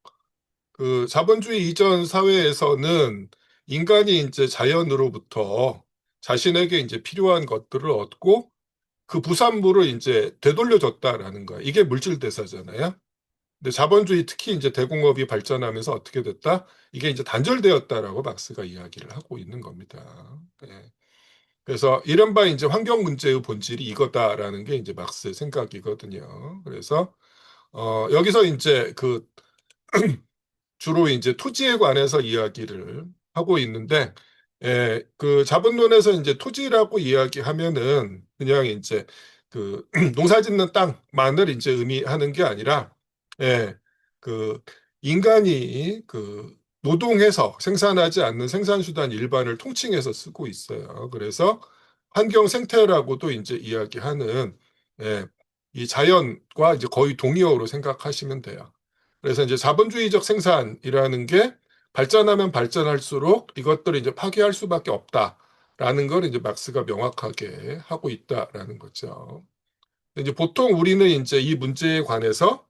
A: 그 자본주의 이전 사회에서는 인간이 이제 자연으로부터 자신에게 이제 필요한 것들을 얻고 그 부산물을 이제 되돌려줬다라는 거야. 이게 물질 대사잖아요. 근데 자본주의 특히 이제 대공업이 발전하면서 어떻게 됐다? 이게 이제 단절되었다라고 막스가 이야기를 하고 있는 겁니다. 그래서 이른바 이제 환경 문제의 본질이 이거다라는 게 이제 막스의 생각이거든요. 그래서 여기서 이제 그 주로 이제 토지에 관해서 이야기를 하고 있는데, 그 자본론에서 이제 토지라고 이야기하면은 그냥 이제 그 농사 짓는 땅만을 이제 의미하는 게 아니라, 그 인간이 그 노동해서 생산하지 않는 생산수단 일반을 통칭해서 쓰고 있어요. 그래서 환경 생태라고도 이제 이야기하는, 이 자연과 이제 거의 동의어로 생각하시면 돼요. 그래서 이제 자본주의적 생산이라는 게 발전하면 발전할수록 이것들을 이제 파괴할 수밖에 없다라는 걸 이제 막스가 명확하게 하고 있다라는 거죠. 이제 보통 우리는 이제 이 문제에 관해서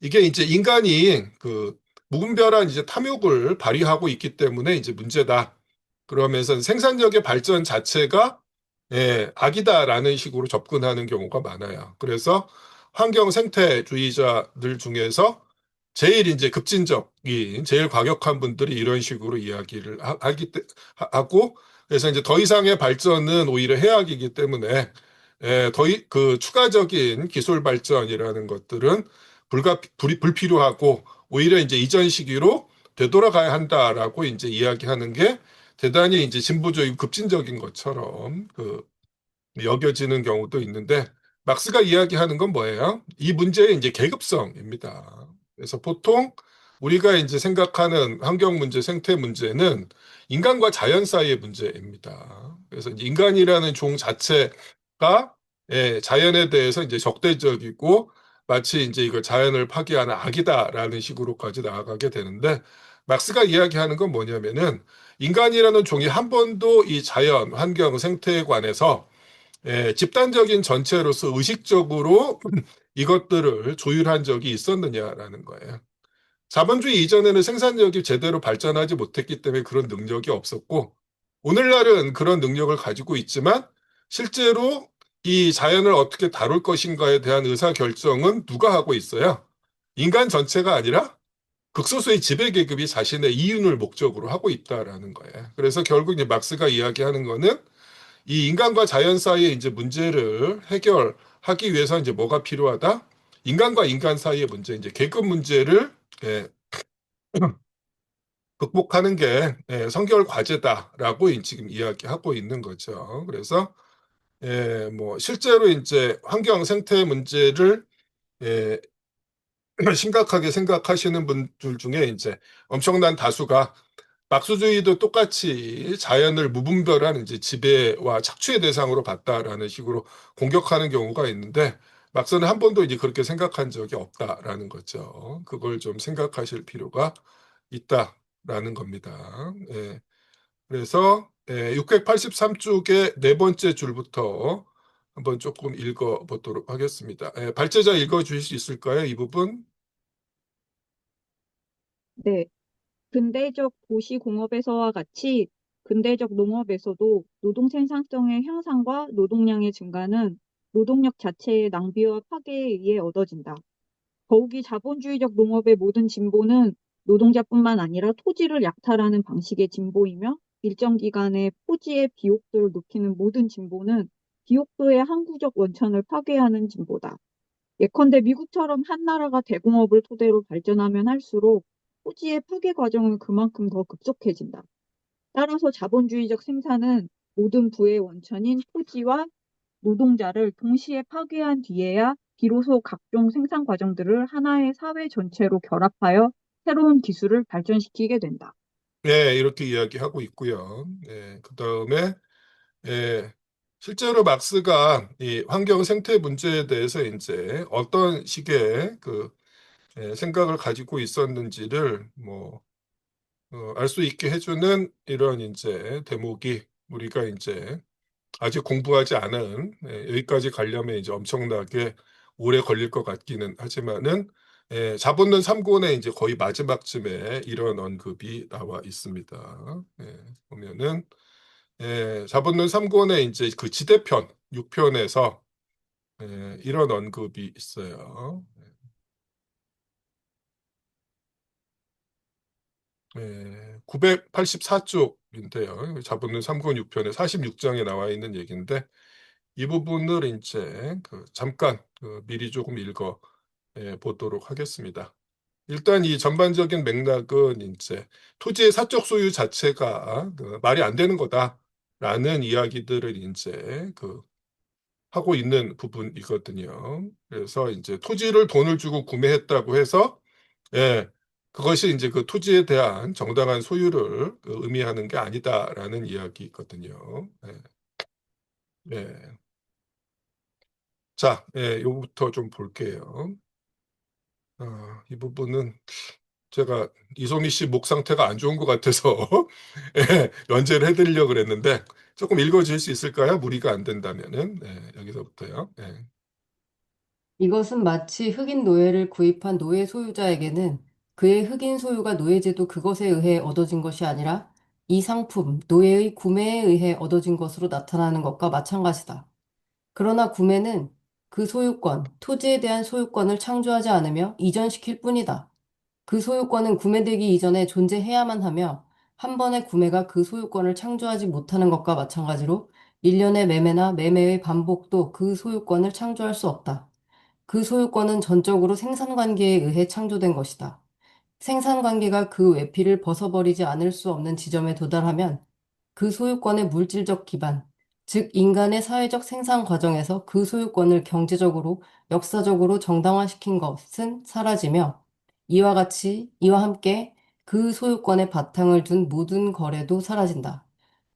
A: 이게 이제 인간이 그 무분별한 이제 탐욕을 발휘하고 있기 때문에 이제 문제다. 그러면서 생산력의 발전 자체가 악이다라는 식으로 접근하는 경우가 많아요. 그래서 환경 생태주의자들 중에서 제일 이제 급진적인, 제일 과격한 분들이 이런 식으로 이야기를 하고, 그래서 이제 더 이상의 발전은 오히려 해악이기 때문에, 그 추가적인 기술 발전이라는 것들은 불필요하고, 오히려 이제 이전 시기로 되돌아가야 한다라고 이제 이야기하는 게 대단히 이제 진보적이고 급진적인 것처럼 여겨지는 경우도 있는데, 막스가 이야기하는 건 뭐예요? 이 문제의 이제 계급성입니다. 그래서 보통 우리가 이제 생각하는 환경 문제, 생태 문제는 인간과 자연 사이의 문제입니다. 그래서 인간이라는 종 자체가 자연에 대해서 이제 적대적이고 마치 이제 이걸 자연을 파괴하는 악이다라는 식으로까지 나아가게 되는데 막스가 이야기하는 건 뭐냐면은 인간이라는 종이 한 번도 이 자연, 환경, 생태에 관해서 집단적인 전체로서 의식적으로 이것들을 조율한 적이 있었느냐라는 거예요. 자본주의 이전에는 생산력이 제대로 발전하지 못했기 때문에 그런 능력이 없었고, 오늘날은 그런 능력을 가지고 있지만, 실제로 이 자연을 어떻게 다룰 것인가에 대한 의사결정은 누가 하고 있어요? 인간 전체가 아니라 극소수의 지배계급이 자신의 이윤을 목적으로 하고 있다라는 거예요. 그래서 결국 이제 막스가 이야기하는 거는 이 인간과 자연 사이의 이제 문제를 해결하기 위해서 이제 뭐가 필요하다? 인간과 인간 사이의 문제, 이제 계급 문제를 예, 극복하는 게 성결 과제다라고 지금 이야기하고 있는 거죠. 그래서 뭐 실제로 이제 환경 생태 문제를 예, 심각하게 생각하시는 분들 중에 이제 엄청난 다수가 박수주의도 똑같이 자연을 무분별한 이제 지배와 착취의 대상으로 봤다라는 식으로 공격하는 경우가 있는데 막스는 한 번도 이제 그렇게 생각한 적이 없다라는 거죠. 그걸 좀 생각하실 필요가 있다라는 겁니다. 그래서 683쪽의 네 번째 줄부터 한번 조금 읽어 보도록 하겠습니다. 발제자 읽어 주실 수 있을까요? 이 부분?
C: 네. 근대적 도시 공업에서와 같이 근대적 농업에서도 노동 생산성의 향상과 노동량의 증가는 노동력 자체의 낭비와 파괴에 의해 얻어진다. 더욱이 자본주의적 농업의 모든 진보는 노동자뿐만 아니라 토지를 약탈하는 방식의 진보이며 일정 기간의 토지의 비옥도를 높이는 모든 진보는 비옥도의 항구적 원천을 파괴하는 진보다. 예컨대 미국처럼 한 나라가 대공업을 토대로 발전하면 할수록 토지의 파괴 과정은 그만큼 더 급속해진다. 따라서 자본주의적 생산은 모든 부의 원천인 토지와 노동자를 동시에 파괴한 뒤에야 비로소 각종 생산 과정들을 하나의 사회 전체로 결합하여 새로운 기술을 발전시키게 된다.
A: 네, 이렇게 이야기하고 있고요. 그 다음에 실제로 막스가 이 환경 생태 문제에 대해서 이제 어떤 식의 그 생각을 가지고 있었는지를 뭐 알 수 있게 해주는 이런 이제 대목이 우리가 이제 아직 공부하지 않은 여기까지 가려면 이제 엄청나게 오래 걸릴 것 같기는 하지만은 자본론 3권의 이제 거의 마지막쯤에 이런 언급이 나와 있습니다. 보면은 자본론 3권의 이제 그 지대편 6편에서 이런 언급이 있어요. 984쪽인데요. 자본론 3권 6편에 46장에 나와 있는 얘기인데 이 부분을 이제 잠깐 미리 조금 읽어 보도록 하겠습니다. 일단 이 전반적인 맥락은 이제 토지의 사적 소유 자체가 말이 안 되는 거다라는 이야기들을 이제 하고 있는 부분이거든요. 그래서 이제 토지를 돈을 주고 구매했다고 해서 그것이 이제 그 토지에 대한 정당한 소유를 의미하는 게 아니다라는 이야기거든요. 예. 자, 요거부터 좀 볼게요. 이 부분은 제가 이소미 씨 목 상태가 안 좋은 것 같아서 연재를 해드리려고 그랬는데 조금 읽어주실 수 있을까요? 무리가 안 된다면은 여기서부터요.
D: 이것은 마치 흑인 노예를 구입한 노예 소유자에게는 그의 흑인 소유가 노예제도 그것에 의해 얻어진 것이 아니라 이 상품, 노예의 구매에 의해 얻어진 것으로 나타나는 것과 마찬가지다. 그러나 구매는 그 소유권, 토지에 대한 소유권을 창조하지 않으며 이전시킬 뿐이다. 그 소유권은 구매되기 이전에 존재해야만 하며 한 번의 구매가 그 소유권을 창조하지 못하는 것과 마찬가지로 일련의 매매나 매매의 반복도 그 소유권을 창조할 수 없다. 그 소유권은 전적으로 생산관계에 의해 창조된 것이다. 생산관계가 그 외피를 벗어버리지 않을 수 없는 지점에 도달하면 그 소유권의 물질적 기반, 즉 인간의 사회적 생산 과정에서 그 소유권을 경제적으로, 역사적으로 정당화시킨 것은 사라지며 이와 함께 그 소유권의 바탕을 둔 모든 거래도 사라진다.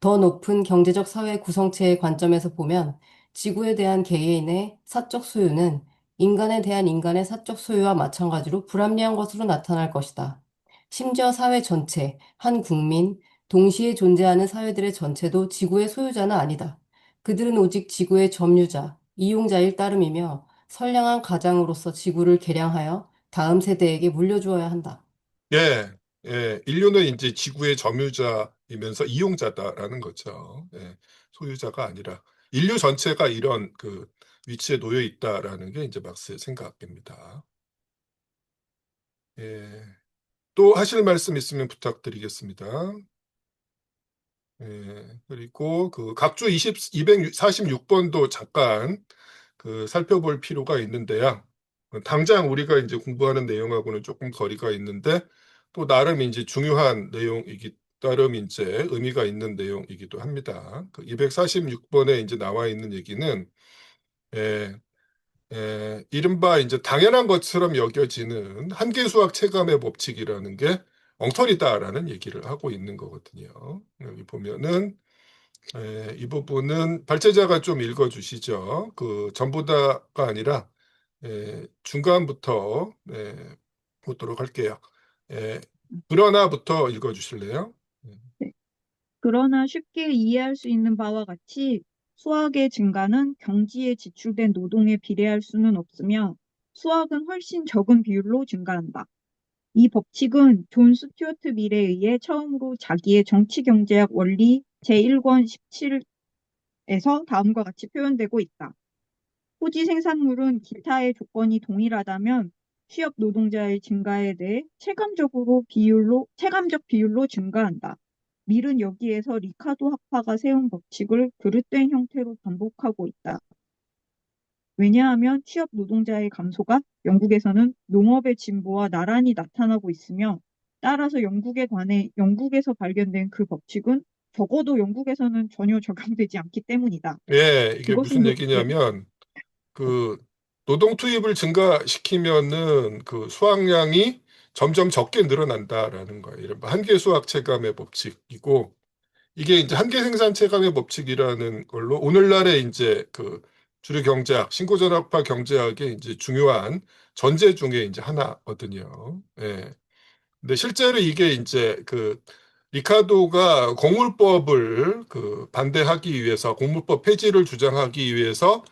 D: 더 높은 경제적 사회 구성체의 관점에서 보면 지구에 대한 개인의 사적 소유는 인간에 대한 인간의 사적 소유와 마찬가지로 불합리한 것으로 나타날 것이다. 심지어 사회 전체, 한 국민, 동시에 존재하는 사회들의 전체도 지구의 소유자는 아니다. 그들은 오직 지구의 점유자, 이용자일 따름이며 선량한 가장으로서 지구를 개량하여 다음 세대에게 물려주어야 한다.
A: 예, 예, 인류는 이제 지구의 점유자이면서 이용자다라는 거죠. 예, 소유자가 아니라 인류 전체가 이런 그 위치에 놓여 있다라는 게 이제 막스의 생각입니다. 예, 또 하실 말씀 있으면 부탁드리겠습니다. 예, 그리고 그 각주 246번도 잠깐 그 살펴볼 필요가 있는데요. 당장 우리가 이제 공부하는 내용하고는 조금 거리가 있는데 또 나름 이제 중요한 내용이기 나름 이제 의미가 있는 내용이기도 합니다. 그 246번에 이제 나와 있는 얘기는 예, 이른바 이제 당연한 것처럼 여겨지는 한계수학 체감의 법칙이라는 게 엉터리다라는 얘기를 하고 있는 거거든요. 여기 보면은 이 부분은 발제자가 좀 읽어주시죠. 그 전부 다가 아니라 중간부터 보도록 할게요. 그러나부터 읽어주실래요?
C: 네. 그러나 쉽게 이해할 수 있는 바와 같이 수학의 증가는 경지에 지출된 노동에 비례할 수는 없으며 수학은 훨씬 적은 비율로 증가한다. 이 법칙은 존 스튜어트 밀에 의해 처음으로 자기의 정치경제학 원리 제1권 17에서 다음과 같이 표현되고 있다. 토지 생산물은 기타의 조건이 동일하다면 취업 노동자의 증가에 대해 체감적 비율로 증가한다. 밀은 여기에서 리카도 학파가 세운 법칙을 그릇된 형태로 반복하고 있다. 왜냐하면 취업 노동자의 감소가 영국에서는 농업의 진보와 나란히 나타나고 있으며 따라서 영국에서 발견된 그 법칙은 적어도 영국에서는 전혀 적용되지 않기 때문이다.
A: 예, 이게
C: 그것은
A: 무슨 얘기냐면 그 노동 투입을 증가시키면은 그 수확량이 점점 적게 늘어난다라는 거예요. 이른바 한계 수학 체감의 법칙이고 이게 이제 한계 생산 체감의 법칙이라는 걸로 오늘날의 이제 그 주류 경제학, 신고전학파 경제학의 이제 중요한 전제 중에 이제 하나거든요. 예. 근데 실제로 이게 이제 그 리카도가 공물법을 그 반대하기 위해서 공물법 폐지를 주장하기 위해서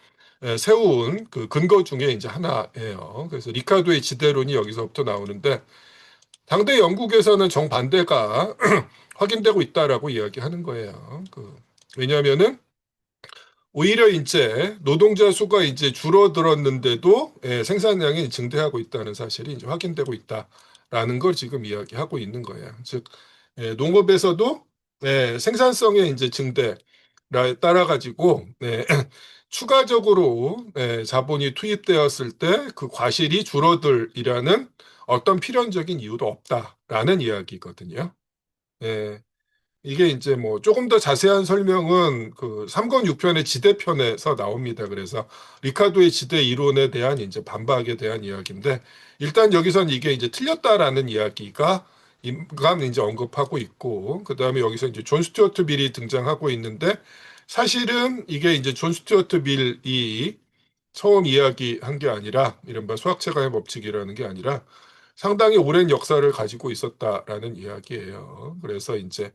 A: 세운 그 근거 중에 이제 하나예요. 그래서 리카도의 지대론이 여기서부터 나오는데 당대 영국에서는 정반대가 확인되고 있다라고 이야기하는 거예요. 왜냐하면은 오히려 이제 노동자 수가 이제 줄어들었는데도 생산량이 증대하고 있다는 사실이 이제 확인되고 있다라는 걸 지금 이야기하고 있는 거예요. 즉 농업에서도 생산성의 이제 증대에 따라 가지고 추가적으로 자본이 투입되었을 때 그 과실이 줄어들이라는 어떤 필연적인 이유도 없다라는 이야기거든요. 이게 이제 뭐 조금 더 자세한 설명은 그 3권 6편의 지대편에서 나옵니다. 그래서 리카도의 지대 이론에 대한 이제 반박에 대한 이야기인데 일단 여기선 이게 이제 틀렸다라는 이야기가 이제 언급하고 있고 그다음에 여기서 이제 존 스튜어트 밀이 등장하고 있는데 사실은 이게 이제 존 스튜어트 밀이 처음 이야기한 게 아니라 이른바 수학체감의 법칙이라는 게 아니라 상당히 오랜 역사를 가지고 있었다라는 이야기예요. 그래서 이제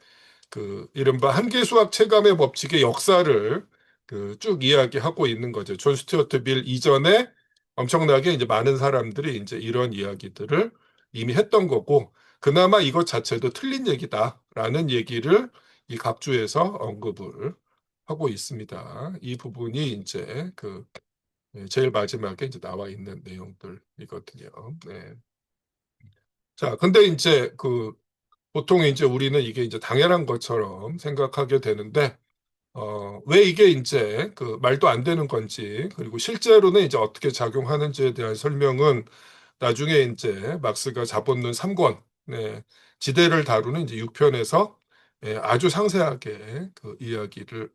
A: 그 이른바 한계 수학 체감의 법칙의 역사를 그 쭉 이야기하고 있는 거죠. 존 스튜어트 밀 이전에 엄청나게 이제 많은 사람들이 이제 이런 이야기들을 이미 했던 거고 그나마 이것 자체도 틀린 얘기다라는 얘기를 이 각주에서 언급을 하고 있습니다. 이 부분이 이제 그 제일 마지막에 이제 나와 있는 내용들이거든요. 네. 자, 근데 이제 그 보통 이제 우리는 이게 이제 당연한 것처럼 생각하게 되는데, 왜 이게 이제 그 말도 안 되는 건지, 그리고 실제로는 이제 어떻게 작용하는지에 대한 설명은 나중에 이제 막스가 잡아놓은 3권, 지대를 다루는 이제 6편에서 아주 상세하게 그 이야기를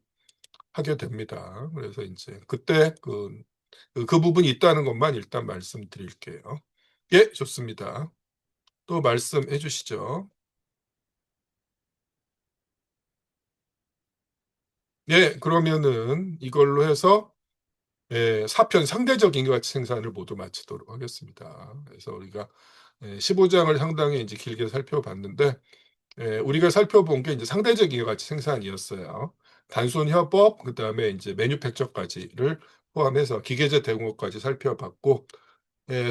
A: 하게 됩니다. 그래서 이제 그때 그 부분이 있다는 것만 일단 말씀드릴게요. 예, 좋습니다. 또 말씀해 주시죠. 예, 그러면은 이걸로 해서 4편 상대적 인과가치 생산을 모두 마치도록 하겠습니다. 그래서 우리가 15장을 상당히 이제 길게 살펴봤는데 우리가 살펴본 게 이제 상대적 인과가치 생산이었어요. 단순 협업, 그다음에 이제 매뉴팩처까지를 포함해서 기계제 대공업까지 살펴봤고,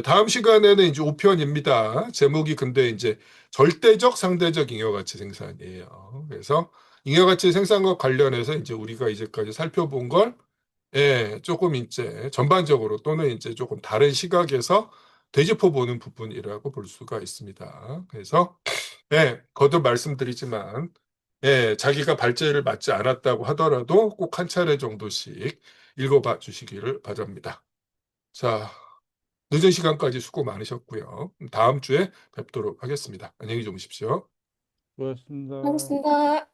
A: 다음 시간에는 이제 5편입니다. 제목이 근데 이제 절대적 상대적 잉여가치 생산이에요. 그래서 잉여가치 생산과 관련해서 이제 우리가 이제까지 살펴본 걸 조금 이제 전반적으로 또는 이제 조금 다른 시각에서 되짚어 보는 부분이라고 볼 수가 있습니다. 그래서 거듭 말씀드리지만 자기가 발제를 맞지 않았다고 하더라도 꼭 한 차례 정도씩 읽어봐 주시기를 바랍니다. 자, 늦은 시간까지 수고 많으셨고요. 다음 주에 뵙도록 하겠습니다. 안녕히 주무십시오.
J: 수고하셨습니다.
D: 하겠습니다.